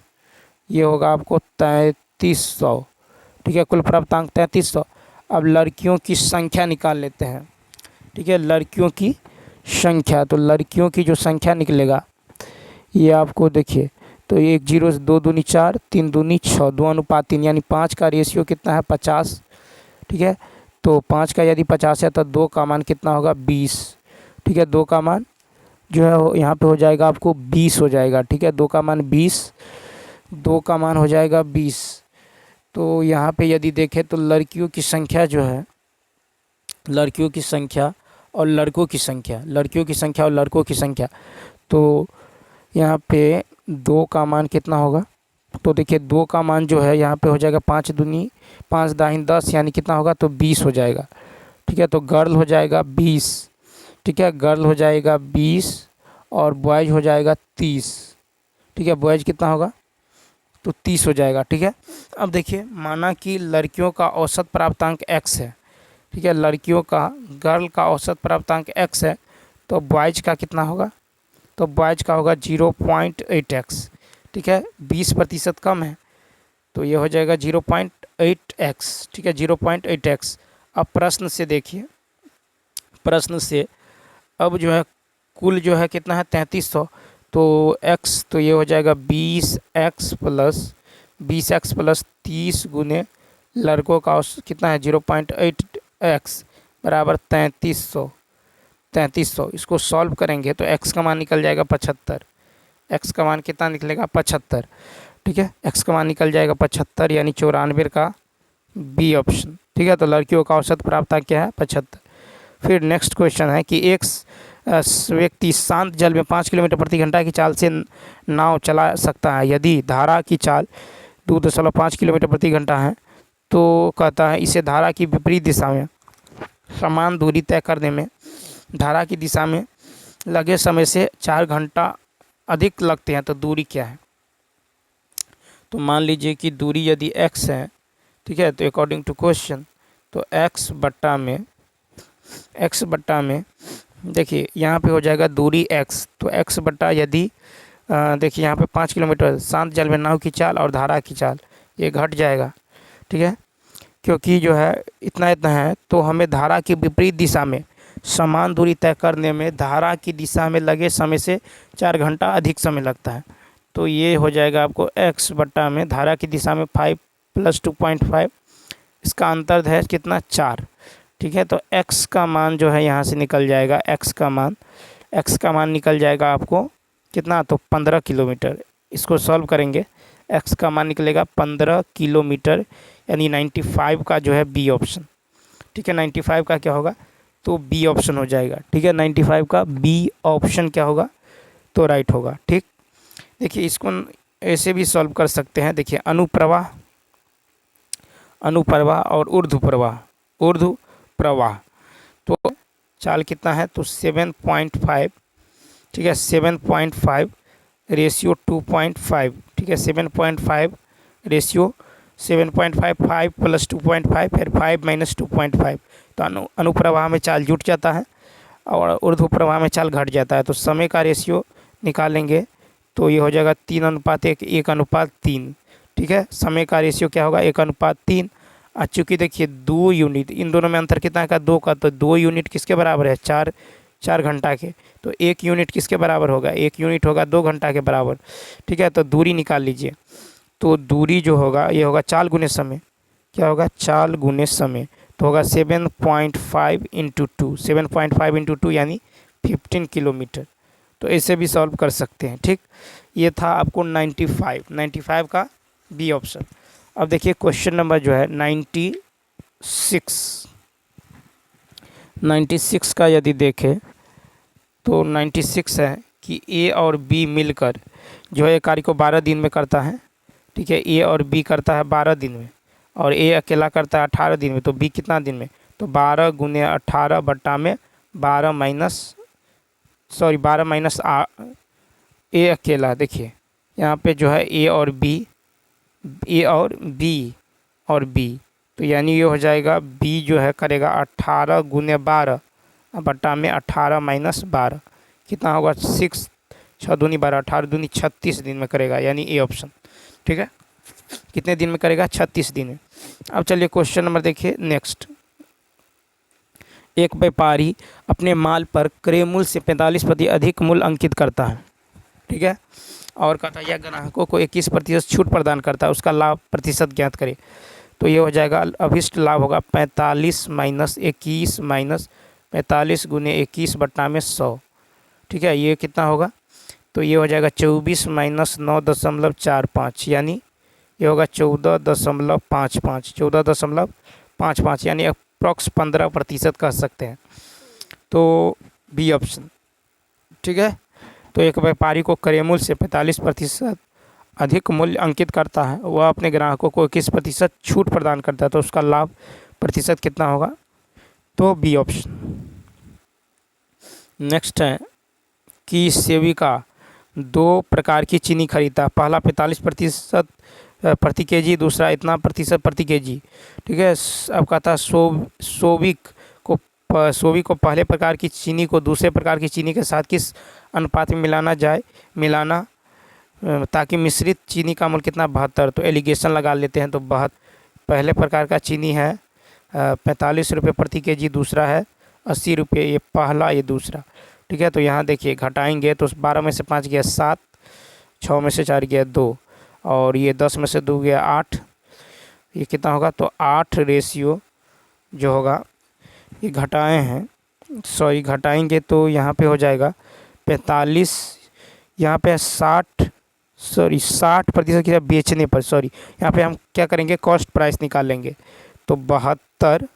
ये होगा आपको 3300, ठीक है। कुल प्राप्तांक 3300। अब लड़कियों की संख्या निकाल लेते हैं, ठीक है, लड़कियों की संख्या। तो लड़कियों की जो संख्या निकलेगा ये आपको देखिए, तो 1 0 2 दूनी 4 3 दूनी 6 2:3, यानी 5 का रेशियो कितना है 50, ठीक है। तो 5 का यदि 50 है तो 2 का मान कितना होगा 20, ठीक है। 2 का मान जो है यहाँ पे हो जाएगा आपको 20 हो जाएगा, ठीक है। 2 का मान 20, 2 का मान हो जाएगा 20। तो यहाँ पे यदि देखें तो लड़कियों की संख्या जो है, लड़कियों की संख्या और लड़कों की संख्या, लड़कियों की संख्या और लड़कों की संख्या, तो यहाँ पे 2 का मान कितना होगा, तो देखिए 2 का मान जो है यहाँ पे हो जाएगा 5 दूनी 5 दाहिन 10, यानी कितना होगा तो 20 हो जाएगा, ठीक है। तो गर्ल हो जाएगा 20, ठीक है, गर्ल हो जाएगा 20 और बॉयज हो जाएगा 30, ठीक है। बॉयज कितना होगा तो 30 हो जाएगा, ठीक है। अब देखिए माना कि लड़कियों का औसत प्राप्तांक x है, ठीक है, लड़कियों का गर्ल का औसत प्राप्तांक x है, तो बॉयज का कितना होगा, तो बॉयज का होगा 0.8x, ठीक है। 20% कम है तो ये हो जाएगा 0.8x, ठीक है, 0.8x। अब प्रश्न से देखिए, प्रश्न से अब जो है कुल जो है कितना है 3300, तो x तो ये हो जाएगा 20x प्लस 30 गुने लड़कों का कितना है 0.8x बराबर 3300। इसको सॉल्व करेंगे तो x का मान निकल जाएगा 75, x का मान कितना निकलेगा 75, ठीक है। x का मान निकल जाएगा 75, यानी 94 का बी ऑप्शन, ठीक है। तो लड़कियों का औसत प्राप्तांक क्या है 75। फिर नेक्स्ट क्वेश्चन है कि एक व्यक्ति शांत जल में 5 किलोमीटर प्रति घंटा की चाल से नाव चला सकता है। यदि धारा की चाल 2.5 किलोमीटर प्रति घंटा है तो कहता है इसे धारा की विपरीत दिशा में समान दूरी तय करने में धारा की दिशा में लगे समय से 4 घंटा अधिक लगते हैं, तो दूरी क्या है। तो मान लीजिए कि दूरी यदि x है, ठीक है, तो अकॉर्डिंग टू क्वेश्चन तो x बट्टा में देखिए यहाँ पे हो जाएगा दूरी x, तो x बट्टा यदि देखिए यहाँ पे 5 किलोमीटर शांत जल में नाव की चाल और धारा की चाल ये घट जाएगा, ठीक है, क्योंकि जो है इतना है। तो हमें धारा की विपरीत दिशा में समान दूरी तय करने में धारा की दिशा में लगे समय से 4 घंटा अधिक समय लगता है। तो ये हो जाएगा आपको x बट्टा में धारा की दिशा में 5 + 2.5, इसका अंतर है कितना 4, ठीक है। तो x का मान जो है यहाँ से निकल जाएगा, x का मान निकल जाएगा आपको कितना, तो 15 किलोमीटर। इसको सॉल्व करेंगे x का मान निकलेगा 15 किलोमीटर, यानी 95 का जो है बी ऑप्शन, ठीक है। 95 का क्या होगा तो बी ऑप्शन हो जाएगा, ठीक है। 95 का बी ऑप्शन क्या होगा तो राइट होगा, ठीक। देखिए इसको ऐसे भी सॉल्व कर सकते हैं। देखिए अनुप्रवाह और ऊर्ध्व प्रवाह, तो चाल कितना है तो 7.5, ठीक है, 7.5 रेशियो 2.5, ठीक है, 7.5 रेशियो 7.5 5 + 2.5 फिर 5 - 2.5। तो अनुप्रवाह में चाल जुट जाता है और ऊर्ध्व प्रवाह में चाल घट जाता है। तो समय का रेशियो निकालेंगे तो ये हो जाएगा 3:1 1:3, ठीक है। समय का रेशियो क्या होगा 1:3। चूँकि देखिए 2 यूनिट, इन दोनों में अंतर कितना का 2 का, तो 2 यूनिट किसके बराबर है 4 घंटा के। तो 1 यूनिट किसके बराबर होगा 1 यूनिट होगा 2 घंटा के बराबर, ठीक है। तो दूरी निकाल लीजिए, तो दूरी जो होगा ये होगा चाल गुने समय, क्या होगा चाल गुने समय, तो होगा 7.5 × 2, 7.5 × 2 यानी 15 किलोमीटर। तो ऐसे भी सॉल्व कर सकते हैं, ठीक। ये था आपको 95 का बी ऑप्शन। अब देखिए क्वेश्चन नंबर जो है 96 का यदि देखें तो 96 है कि ए और बी मिलकर जो है कार्य को 12 दिन में करता है, ठीक है। ए और बी करता है 12 दिन में और ए अकेला करता है 18 दिन में, तो बी कितना दिन में तो 12 गुने 18 बट्टा में 12 माइनस ए अकेला। देखिए यहाँ पे जो है ए और बी, तो यानी ये हो जाएगा बी जो है करेगा 18 गुने 12 बट्टा में 18 माइनस 12, कितना होगा 6 6 दूनी 12, 18 दूनी 36 दिन में करेगा, यानी ए ऑप्शन। ठीक है, कितने दिन में करेगा 36 दिन में। अब चलिए क्वेश्चन नंबर देखिए नेक्स्ट। एक व्यापारी अपने माल पर क्रय मूल्य से 45% अधिक मूल्य अंकित करता है। ठीक है, और कहता है यह ग्राहकों को 21% छूट प्रदान करता है, उसका लाभ प्रतिशत ज्ञात करें। तो ये हो जाएगा अभिष्ट लाभ होगा 45 माइनस 21 माइनस 45 गुने 21 बट्टा में 100। ठीक है, ये कितना होगा, तो ये हो जाएगा 24 माइनस 9.45, यानी ये होगा 14.55 यानी अप्रॉक्स 15% कह सकते हैं। तो बी ऑप्शन। ठीक है, तो एक व्यापारी को क्रय मूल्य से 45% अधिक मूल्य अंकित करता है, वह अपने ग्राहकों को 21% छूट प्रदान करता है, तो उसका लाभ प्रतिशत कितना होगा, तो बी ऑप्शन। नेक्स्ट है कि सेविका 2 प्रकार की चीनी खरीदता, पहला 45% प्रति केजी, दूसरा इतना प्रतिशत प्रति केजी। ठीक है, अब कहता है सोविक को पहले प्रकार की चीनी को दूसरे प्रकार की चीनी के साथ किस अनुपात में मिलाना ताकि मिश्रित चीनी का मूल्य कितना 72, तो एलिगेशन लगा लेते हैं। तो पहले प्रकार का चीनी है 45 रुपये प्रति केजी, दूसरा है 80 रुपये, ये पहला ये दूसरा। ठीक है, तो यहाँ देखिए घटाएंगे तो 12 में से 5 गया 7, 6 में से 4 गया 2, और ये 10 में से 2 गया 8, ये कितना होगा, तो 8 रेशियो जो होगा ये घटाए हैं, घटाएंगे तो यहाँ पे हो जाएगा 45, यहाँ पे 60% की बेचने पर, यहाँ पे हम क्या करेंगे कॉस्ट प्राइस निकाल लेंगे, तो 72।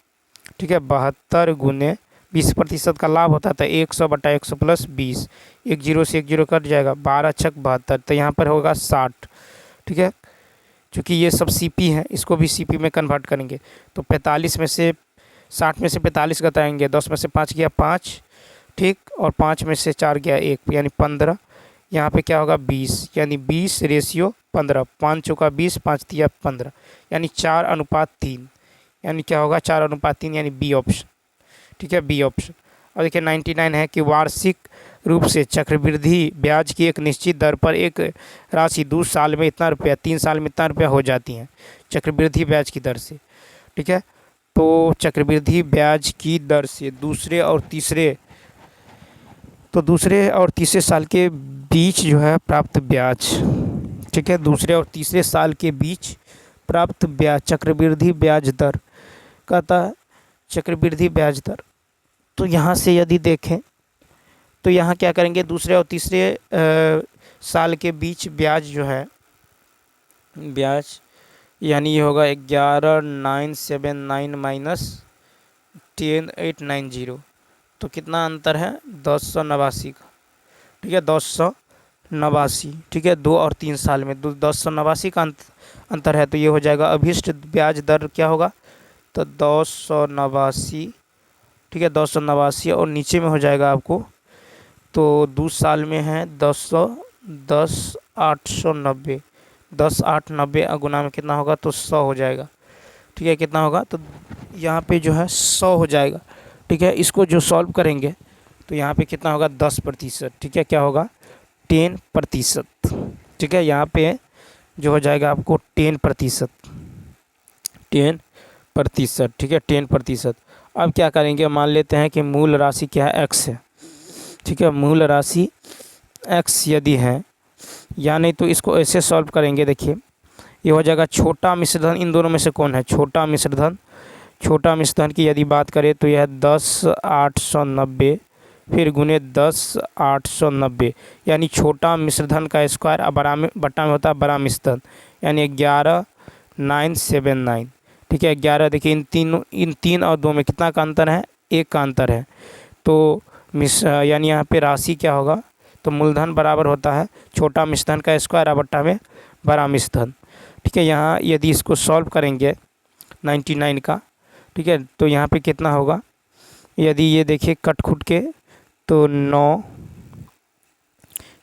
ठीक है, 72 गुने 20% का लाभ होता था 100 बटा 100 प्लस 20, 1 0 से 1 0 कट जाएगा, 12 छक 72, तो यहाँ पर होगा 60। ठीक है, चूँकि ये सब सीपी है, इसको भी सीपी में कन्वर्ट करेंगे, तो 45 में से 60 में से 45 घटाएंगे, 10 में से 5 गया 5, ठीक, और 5 में से 4 गया 1, यानी 15, यहाँ पे क्या होगा 20, यानी 20 रेशियो 15, 5 चौका 20, 5 तिया 15, यानी 4:3, यानी क्या होगा 4:3, यानी बी ऑप्शन। ठीक है, बी ऑप्शन। और देखिए 99 है कि वार्षिक रूप से चक्रवृद्धि ब्याज की एक निश्चित दर पर एक राशि 2 साल में इतना रुपया, 3 साल में इतना रुपया हो जाती है चक्रवृद्धि ब्याज की दर से। ठीक है, तो चक्रवृद्धि ब्याज की दर से दूसरे और तीसरे साल के बीच जो है प्राप्त ब्याज। ठीक है, दूसरे और तीसरे साल के बीच प्राप्त ब्याज चक्रवृद्धि ब्याज दर कहता है, चक्रवृद्धि ब्याज दर। तो यहाँ से यदि देखें तो यहाँ क्या करेंगे, दूसरे और तीसरे साल के बीच ब्याज जो है ब्याज, यानी ये होगा 11,979 माइनस 10,890, तो कितना अंतर है 1089 का। ठीक है, 1089। ठीक है, 2 और 3 साल में 1089 का अंतर है, तो ये हो जाएगा अभिष्ट ब्याज दर क्या होगा, तो 1089। ठीक है, 1089, और नीचे में हो जाएगा आपको, तो 2 साल में है 10,890, 10,890 गुना में कितना होगा, तो 100 हो जाएगा। ठीक है, कितना होगा, तो यहाँ पे जो है 100 हो जाएगा। ठीक है, इसको जो सॉल्व करेंगे तो यहाँ पे कितना होगा 10%। ठीक है, क्या होगा 10%। ठीक है, यहाँ पे जो हो जाएगा आपको 10%। ठीक है, 10%। अब क्या करेंगे, मान लेते हैं कि मूल राशि क्या है, x है। ठीक है, मूल राशि x यदि है, या नहीं तो इसको ऐसे सॉल्व करेंगे। देखिए ये हो जाएगा छोटा मिश्रधन, इन दोनों में से कौन है छोटा मिश्रधन। छोटा मिश्रधन की यदि बात करें तो यह 10,890 फिर गुने 10,890, यानी छोटा मिश्रधन का स्क्वायर, अब बट्टा में होता है बड़ा मिश्रधन, यानी 11,979। ठीक है, 11। देखिए इन तीन और 2 में कितना का अंतर है, 1 का अंतर है, तो यानी यहाँ पे राशि क्या होगा, तो मूलधन बराबर होता है छोटा मिश्रधन का स्क्वायर बट्टा में बड़ा मिश्रधन। ठीक है, यहाँ यदि इसको सॉल्व करेंगे 99 का, ठीक है। तो यहाँ पे कितना होगा, यदि ये देखिए कट खुट के तो 9,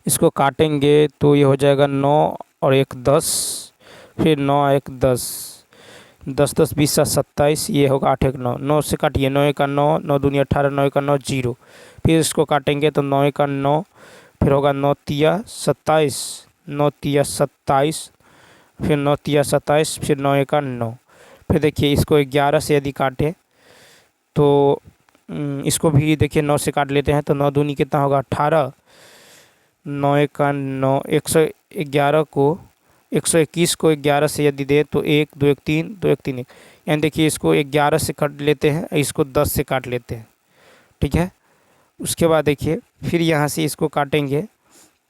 इसको काटेंगे तो ये हो जाएगा 9 और 1 10, फिर 9 1 10, 10 10 20 27, ये होगा 8 1 9, 9 से काटिए 9 1 9, 9 दूनी 18, 9 1 9 0, फिर इसको काटेंगे तो 9 1 9, फिर होगा 9 तिया 27, 9 तिया 27, फिर 9 तिया 27, फिर 9 1 9। फिर देखिए इसको 11 से यदि काटे तो इसको भी देखिए 9 से काट लेते हैं तो 9 दूनी कितना होगा 18, 9 1 9, 111 को 121 को 11 से यदि दे तो 1 2 1 3 2 1 3 1, यानी देखिए इसको 11 से काट लेते हैं, इसको 10 से काट लेते हैं। ठीक है। उसके बाद देखिए फिर यहाँ से इसको काटेंगे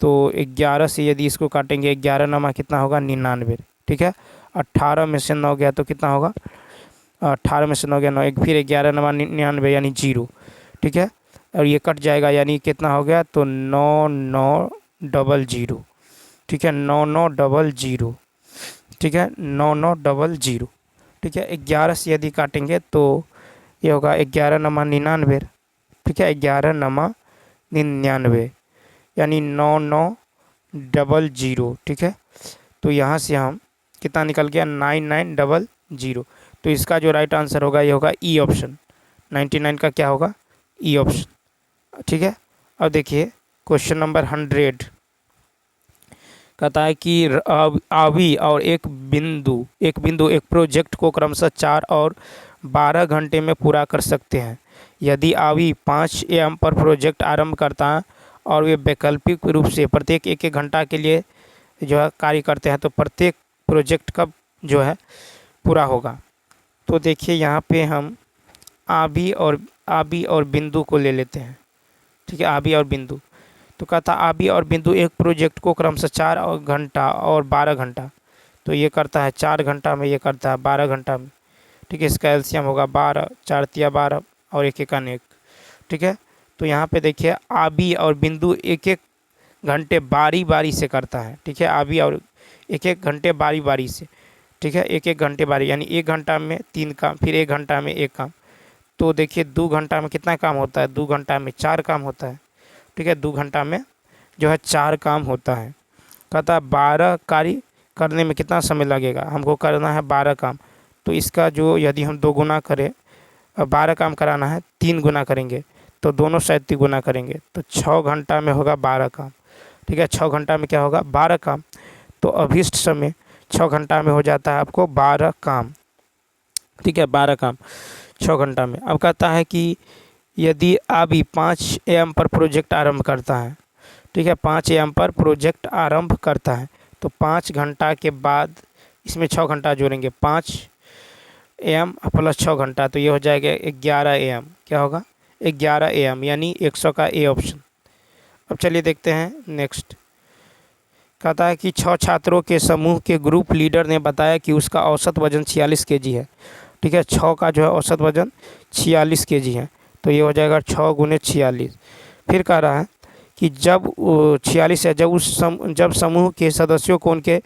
तो 11 से यदि इसको काटेंगे 11 नमा कितना होगा 99। ठीक है। 18 में से 9 गया तो कितना होगा, 18 में से 9 गया 9, एक फिर 11 नमा 99 यानी 0। ठीक है। और ये कट जाएगा यानी कितना हो गया तो 9 9 0 0। ठीक है। 9 9 0 0। ठीक है। 9 9 0 0। ठीक है। 11 से यदि काटेंगे तो ये होगा 11 नमा 99। ठीक है। 11 नमा 99 यानी 9 9 0 0। ठीक है। तो यहाँ से हम कितना निकल गया 99 0। तो इसका जो राइट आंसर होगा ये होगा ई ऑप्शन, 99 का क्या होगा ई ऑप्शन। ठीक है। अब देखिए क्वेश्चन नंबर 100 कहता है कि आवी और एक बिंदु एक प्रोजेक्ट को क्रमशः 4 और 12 घंटे में पूरा कर सकते हैं। यदि आवी 5 AM पर प्रोजेक्ट आरंभ करता है और वे वैकल्पिक रूप से प्रत्येक 1 1 घंटा के लिए जो है कार्य करते हैं तो प्रत्येक प्रोजेक्ट कब जो है पूरा होगा। तो देखिए यहाँ पे हम आवी और बिंदु को ले लेते हैं। ठीक है। आवी और बिंदु, तो कहता आवी और बिंदु एक प्रोजेक्ट को क्रमशः 4 घंटा और 12 घंटा, तो ये करता है 4 घंटा में, ये करता है 12 घंटा में। ठीक है। इसका एलसीएम होगा 12, 4 तिया 12 और 1 1 1। ठीक है। तो यहाँ पे देखिए आवी और बिंदु 1 1 घंटे बारी बारी से करता है। ठीक है। आवी और 1 1 घंटे बारी बारी से। ठीक है। 1 1 घंटे बारी यानी 1 घंटा में 3 काम, फिर 1 घंटा में 1 काम। तो देखिए 2 घंटा में कितना काम होता है, 2 घंटा में 4 काम होता है। ठीक है। 2 घंटा में जो है 4 काम होता है। कहता है 12 कार्य करने में कितना समय लगेगा, हमको करना है 12 काम। तो इसका जो यदि हम 2 गुना करें, 12 काम कराना है 3 गुना करेंगे तो दोनों साइड 3 गुना करेंगे तो 6 घंटा में होगा 12 काम। ठीक है। 6 घंटा में क्या होगा 12 काम। तो अभिष्ट समय 6 घंटा में हो जाता है आपको 12 काम। ठीक है। 12 काम 6 घंटा में। अब कहता है कि यदि अभी 5 AM पर प्रोजेक्ट आरंभ करता है। ठीक है। 5 AM पर प्रोजेक्ट आरंभ करता है तो 5 घंटा के बाद इसमें 6 घंटा जोड़ेंगे, 5 AM प्लस 6 घंटा तो ये हो जाएगा 11 AM। क्या होगा 11 AM यानी 100 का ए ऑप्शन। अब चलिए देखते हैं नेक्स्ट। कहता है कि 6 छात्रों के समूह के ग्रुप लीडर ने बताया कि उसका औसत वजन 46 kg है। ठीक है। 6 का जो है औसत वजन 46 kg है तो ये हो जाएगा 6 गुने 46। फिर कह रहा है कि जब 46 है, जब समूह के सदस्यों को उनके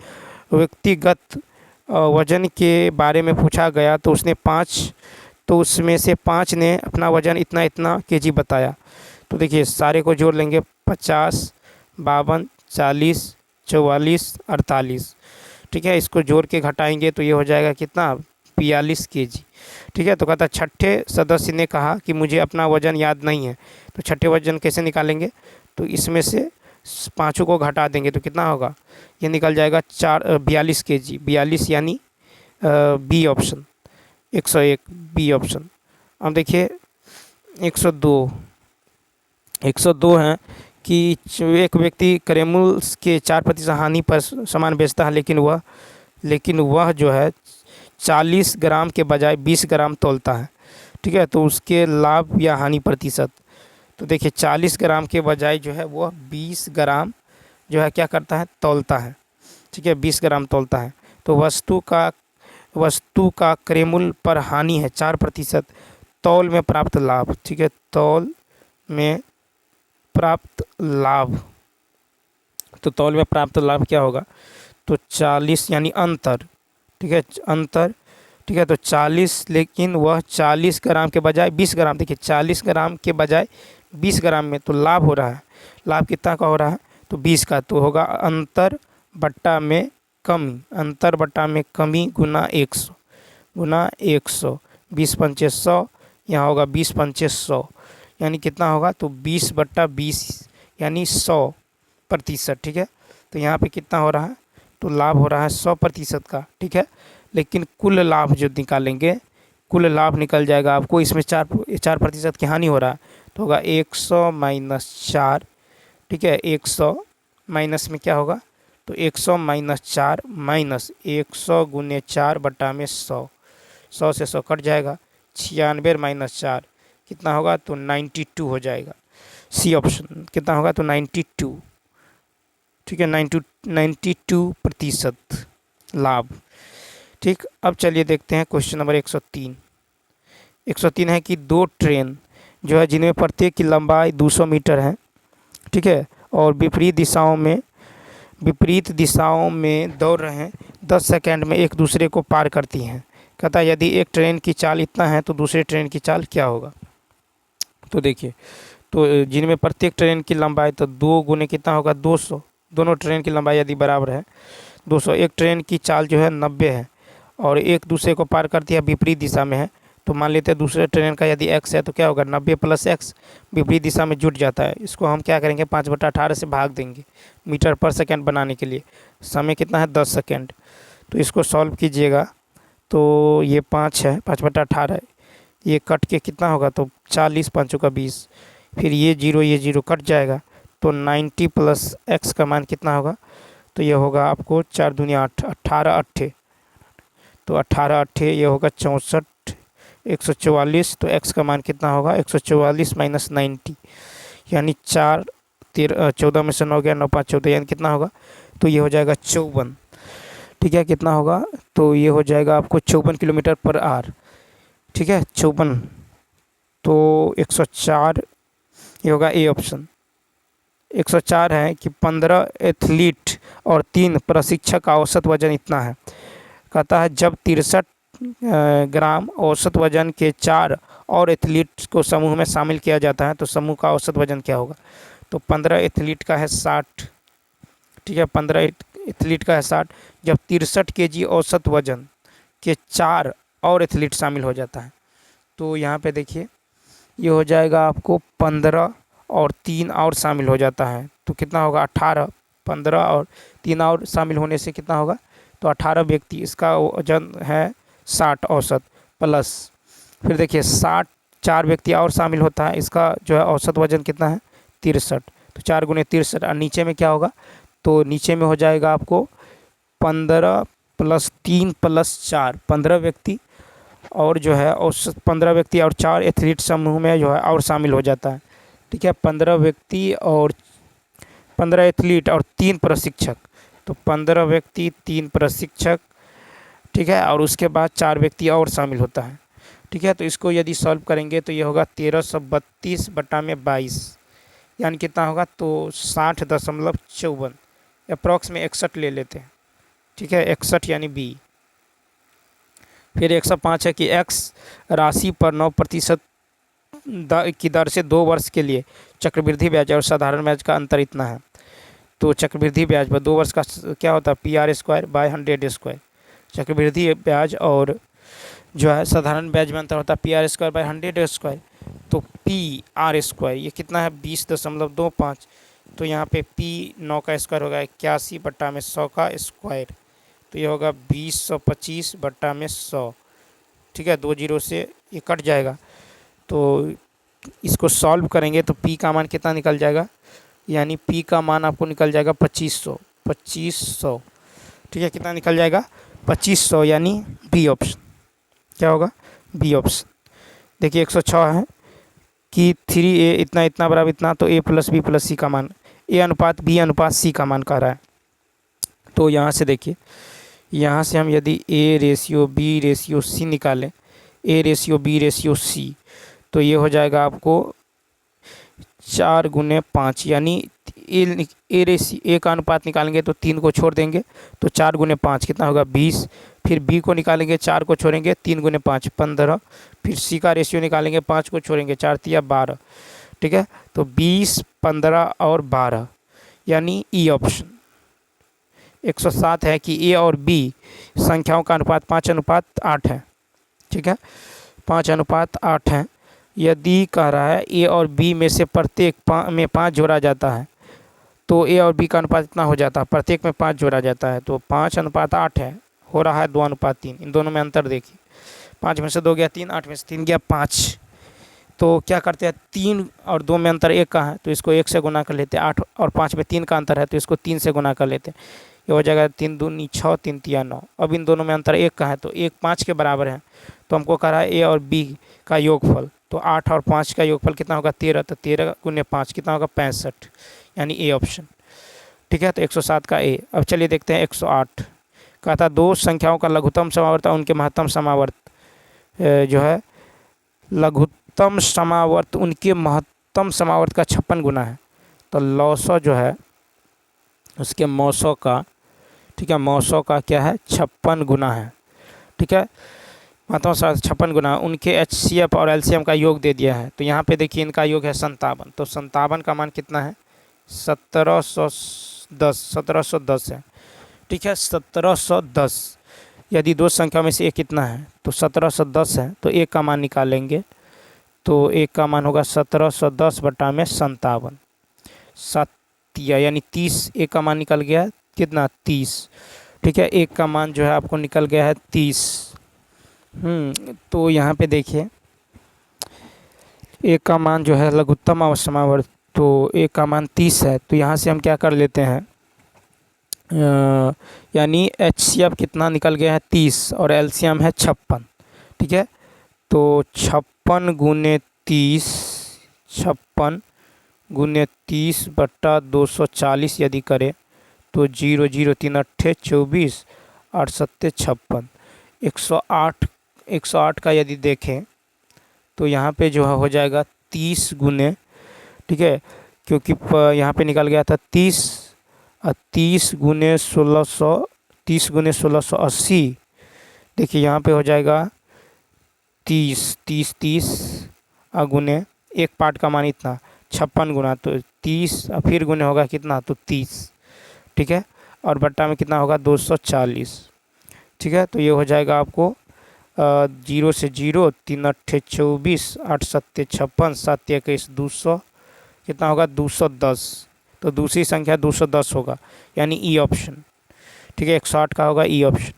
व्यक्तिगत वजन के बारे में पूछा गया तो उसमें से 5 ने अपना वजन इतना इतना kg बताया। तो देखिए सारे को जोड़ लेंगे 50 52 40 44 48। ठीक है। इसको जोड़ के घटाएंगे तो ये हो जाएगा कितना 42 kg। ठीक है। तो कहता छठे सदस्य ने कहा कि मुझे अपना वजन याद नहीं है। तो छठे वजन कैसे निकालेंगे, तो इसमें से 5 को घटा देंगे तो कितना होगा, ये निकल जाएगा 42 kg। 42 यानी बी ऑप्शन 101 बी ऑप्शन। अब देखिए 102 है कि एक व्यक्ति क्रेमुल्स के 4% हानि पर सामान बेचता है लेकिन वह जो है 40 ग्राम के बजाय 20 ग्राम तौलता है। ठीक है। तो उसके लाभ या हानि प्रतिशत, तो देखिए 40 ग्राम के बजाय जो है वह 20 ग्राम जो है क्या करता है तौलता है। ठीक है। 20 ग्राम तौलता है तो वस्तु का क्रेमुल पर हानि है 4%, तौल में प्राप्त लाभ। ठीक है। तौल में प्राप्त लाभ, तो तौल में प्राप्त लाभ क्या होगा, तो 40 यानी अंतर। ठीक है। अंतर ठीक है। तो 40, लेकिन वह 40 ग्राम के बजाय 20 ग्राम, देखिए 40 ग्राम के बजाय 20 ग्राम में तो लाभ हो रहा है। लाभ कितना का हो रहा है? तो 20 का। तो होगा अंतर बट्टा में कमी, अंतर बट्टा में कमी गुना 100, गुना 100, 20 पंचे 100, यहाँ होगा 20 पंचे 100, यानी कितना होगा? तो 20/20 यानी 100%। ठीक है। तो यहाँ पे कितना हो रहा है? तो लाभ हो रहा है 100% का। ठीक है। लेकिन कुल लाभ जो निकालेंगे, कुल लाभ निकल जाएगा आपको, इसमें 4% की हानि हो रहा है, तो होगा 100 माइनस 4। ठीक है। 100 माइनस में क्या होगा? तो 100 माइनस 4 माइनस 100 गुने 4 बटा में 100, 100 से 100 कट जाएगा, 96 माइनस 4 कितना होगा? तो 92 हो जाएगा। सी ऑप्शन कितना होगा? तो 92। ठीक है। 92% लाभ। ठीक। अब चलिए देखते हैं क्वेश्चन नंबर 103। 103 है कि दो ट्रेन जो है जिनमें प्रत्येक की लंबाई 200 मीटर है, ठीक है, और विपरीत दिशाओं में दौड़ रहे हैं, 10 सेकंड में एक दूसरे को पार करती हैं। कहता है यदि एक ट्रेन की चाल इतना है तो दूसरे ट्रेन की चाल क्या होगा? तो देखिए, तो जिनमें प्रत्येक ट्रेन की लंबाई, तो 2 गुने कितना होगा? 200। दोनों ट्रेन की लंबाई यदि बराबर है 200, एक ट्रेन की चाल जो है 90 है और एक दूसरे को पार करती है विपरीत दिशा में है, तो मान लेते हैं दूसरे ट्रेन का यदि x है तो क्या होगा? 90 + x विपरीत दिशा में जुट जाता है। इसको हम क्या करेंगे? 5/18 से भाग देंगे मीटर पर सेकंड बनाने के लिए। समय कितना है? 10 सेकंड। तो इसको सॉल्व कीजिएगा तो ये 5 है, 5/18, ये कट के कितना होगा? तो 40, 5 का 20, फिर ये 0 कट जाएगा, तो 90 + x का मान कितना होगा? तो ये होगा आपको 4 दूनी 8, 18 8, तो 18 8 ये होगा 64, 144। तो x का मान कितना होगा? 144 माइनस 90, यानी 4 14 में से 9 गया, 9 5 14, यानी कितना होगा? तो ये हो जाएगा 54। ठीक है। कितना होगा? तो ये हो जाएगा आपको 54 किलोमीटर पर आवर। ठीक है। 54, तो 104 ये होगा ए ऑप्शन। 104 है कि 15 एथलीट और 3 प्रशिक्षक का औसत वजन इतना है। कहता है जब 63 ग्राम औसत वजन के 4 और एथलीट को समूह में शामिल किया जाता है तो समूह का औसत वजन क्या होगा? तो 15 एथलीट का है 60। ठीक है। 15 एथलीट का है 60, जब 63 kg औसत वजन के 4 और एथलीट शामिल हो जाता है, तो यहाँ पे देखिए ये हो जाएगा आपको 15 और 3 और शामिल हो जाता है, तो कितना होगा? 18। 15 और 3 और शामिल होने से कितना होगा? तो 18 व्यक्ति, इसका वजन है 60 औसत, प्लस फिर देखिए 60 4 व्यक्ति और शामिल होता है, इसका जो है औसत वजन कितना है? 63। तो 4 गुने 63, और नीचे में क्या होगा? तो नीचे में हो जाएगा आपको 15 + 3 + 4, 15 व्यक्ति, और जो है औसत 15 व्यक्ति और 4 एथलीट समूह में जो है और शामिल हो जाता है। ठीक है। 15 व्यक्ति और 15 एथलीट और 3 प्रशिक्षक, तो 15 व्यक्ति 3 प्रशिक्षक, ठीक है, और उसके बाद 4 व्यक्ति और शामिल होता है। ठीक है। तो इसको यदि सॉल्व करेंगे तो ये होगा 1332/22, यानी कितना होगा? तो 60.54, अप्रॉक्स में 61 ले लेते हैं। ठीक है। 61 यानी बी। फिर 105 है कि x राशि पर 9% की दर से 2 वर्ष के लिए चक्रवृद्धि ब्याज और साधारण ब्याज का अंतर इतना है। तो चक्रवृद्धि ब्याज पर 2 वर्ष का क्या होता है? PR²/100²। चक्रवृद्धि ब्याज और जो है साधारण ब्याज में अंतर होता है PR²/100²। तो PR², ये कितना है? 20.25। तो यहाँ पे P 9 का स्क्वायर होगा 81 बट्टा में 100 का स्क्वायर, तो ये होगा 20/25/100। ठीक है। 2 0 से ये कट जाएगा, तो इसको सॉल्व करेंगे तो P का मान कितना निकल जाएगा? यानी P का मान आपको निकल जाएगा 2500। ठीक है। कितना निकल जाएगा? 2500, यानी बी ऑप्शन। क्या होगा? B option. देखिए 106 है कि 3a इतना इतना बराबर इतना, तो a + b + c का मान, a अनुपात b अनुपात c का मान कह रहा है। तो यहाँ से देखिए, यहाँ से हम यदि a/b/c निकालें, a/b/c, तो ये हो जाएगा आपको 4 गुने 5, यानी a का अनुपात निकालेंगे तो 3 को छोड़ देंगे, तो 4 गुने 5 कितना होगा? 20। फिर बी को निकालेंगे, 4 को छोड़ेंगे, 3 गुने 5 15, फिर सी का रेशियो निकालेंगे, 5 को छोड़ेंगे, 4 तिया 12, ठीक है। तो 20, 15 और 12 यानी ई ऑप्शन 107 है कि ए और बी संख्याओं का अनुपात 5:8 है, ठीक है, 5:8 है। यदि कह रहा है ए और बी में से प्रत्येक में 5 जोड़ा जाता है तो ए और बी का अनुपात इतना हो जाता है, प्रत्येक में 5 जोड़ा जाता है तो 5:8 है, हो रहा है 2:3। इन दोनों में अंतर देखिए, 5 में से 2 गया 3, 8 में से 3 गया 5। तो क्या करते हैं, 3 और 2 में अंतर 1 का है तो इसको 1 से गुना कर लेते हैं। 8 और 5 में 3 का अंतर है तो इसको 3 से गुना कर लेते हैं। ये हो जाएगा 3 दूनी 6, 3 तिया 9। अब इन दोनों में अंतर 1 का है तो 1 5 के बराबर है। तो हमको कह रहा है ए और बी का योगफल, तो 8 और 5 का योगफल कितना होगा 13, तो 13 गुने 5 कितना होगा 65, यानी ए ऑप्शन, ठीक है। तो 107 का ए। अब चलिए देखते हैं 108। कहता दो संख्याओं का लघुत्तम समावर्त और उनके महत्तम समावर्त जो है, लघुत्तम समावर्त उनके महत्तम समावर्त का 56 गुना है। तो लौसौ जो है उसके मौसौ का, ठीक है, मौसौ का क्या है 56 गुना है, ठीक है, महत्तम समावर्त 56 गुना। उनके HCF और LCM का योग दे दिया है। तो यहाँ पे देखिए इनका योग है 57, तो 57 का मान कितना है 1710 है, ठीक है, 1710। यदि दो संख्या में से एक कितना है तो 1710 है, तो एक का मान निकालेंगे तो एक का मान होगा 1710 बटा में 57, 7 यानी 30। एक का मान निकल गया कितना 30, ठीक है, एक का मान जो है आपको निकल गया है 30। तो यहाँ पे देखिए एक का मान जो है लघुत्तम और समावर्त, तो एक का मान 30 है। तो यहाँ से हम क्या कर लेते हैं, यानी HCF कितना निकल गया है 30 और LCM है 56, ठीक है। तो 56 गुने 30, 56 गुने 30 बटा 240 यदि करें तो 0 0 3 8 24 8 7 56, 108 का यदि देखें तो यहाँ पे जो है हो जाएगा 30 गुने, ठीक है, क्योंकि यहाँ पे निकल गया था 30 और 30 गुने 1600, 30 गुने 1680। देखिए यहाँ पे हो जाएगा 30 और गुने एक पार्ट का मान इतना 56 गुना, तो 30 और फिर गुने होगा कितना तो 30, ठीक है, और बट्टा में कितना होगा 240, ठीक है। तो ये हो जाएगा आपको 0 से 0 3 8 24 8 7 56 7 21 200, कितना होगा 210। तो दूसरी संख्या 210 होगा, यानी ई ऑप्शन, ठीक है, 108 का होगा ई ऑप्शन।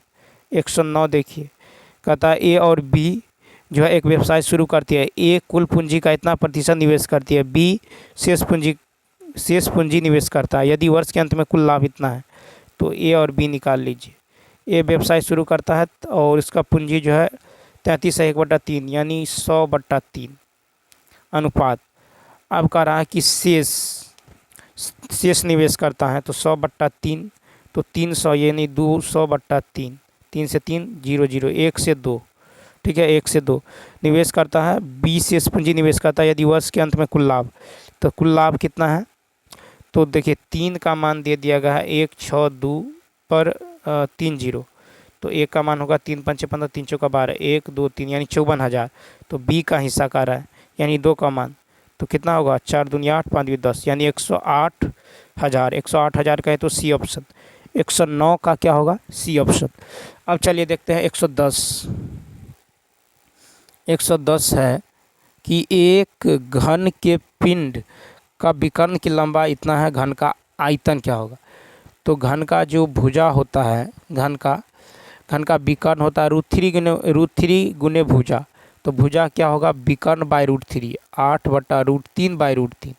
109 देखिए, कहता है ए और बी जो है एक व्यवसाय शुरू करती है। ए कुल पूंजी का इतना प्रतिशत निवेश करती है, बी शेष पूंजी निवेश करता है। यदि वर्ष के अंत में कुल लाभ इतना है तो ए और बी निकाल लीजिए। ए व्यवसाय शुरू करता है और इसका पूंजी जो है 33 है 1/3, यानी 100/3 अनुपात। अब कह रहा है कि शेष निवेश करता है तो 100/3, तो 300 यानी 200/3, 3 से 3 0 0, 1 से 2, ठीक है, 1 से 2 निवेश करता है। बी शेष पूंजी निवेश करता है यदि वर्ष के अंत में कुल लाभ, तो कुल लाभ कितना है तो देखिए 3 का मान दे दिया गया है 1 6 2 पर 3 0, तो 1 का मान होगा 3 5 15 3 चौका 12 1 2 3 यानी 54,000। तो बी का हिस्सा का रहा है यानी 2 का मान, तो कितना होगा 4 दूनी 8 5 दूनी 10 यानी 108,000। 108,000 का है तो सी ऑप्शन। 109 का क्या होगा सी ऑप्शन। अब चलिए देखते हैं 110। 110 है कि एक घन के पिंड का विकर्ण की लंबाई इतना है, घन का आयतन क्या होगा। तो घन का जो भुजा होता है, घन का विकर्ण होता है √3 गुने भुजा, तो भुजा क्या होगा विकर्ण बाय √3, 8/√3/√3।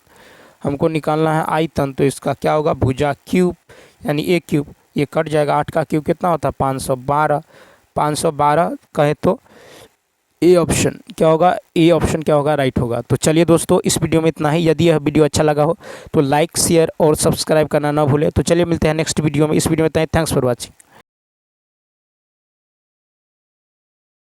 हमको निकालना है आयतन, तो इसका क्या होगा भुजा क्यूब, यानी ए क्यूब, ये कट जाएगा, 8 का क्यूब कितना होता है 512, 512 कहे तो ए ऑप्शन क्या होगा, ए ऑप्शन क्या होगा राइट होगा। तो चलिए दोस्तों इस वीडियो में इतना ही। यदि यह वीडियो अच्छा लगा हो तो लाइक शेयर और सब्सक्राइब करना ना भूलें। तो चलिए मिलते हैं नेक्स्ट वीडियो में। इस वीडियो में इतना ही। Thanks for watching.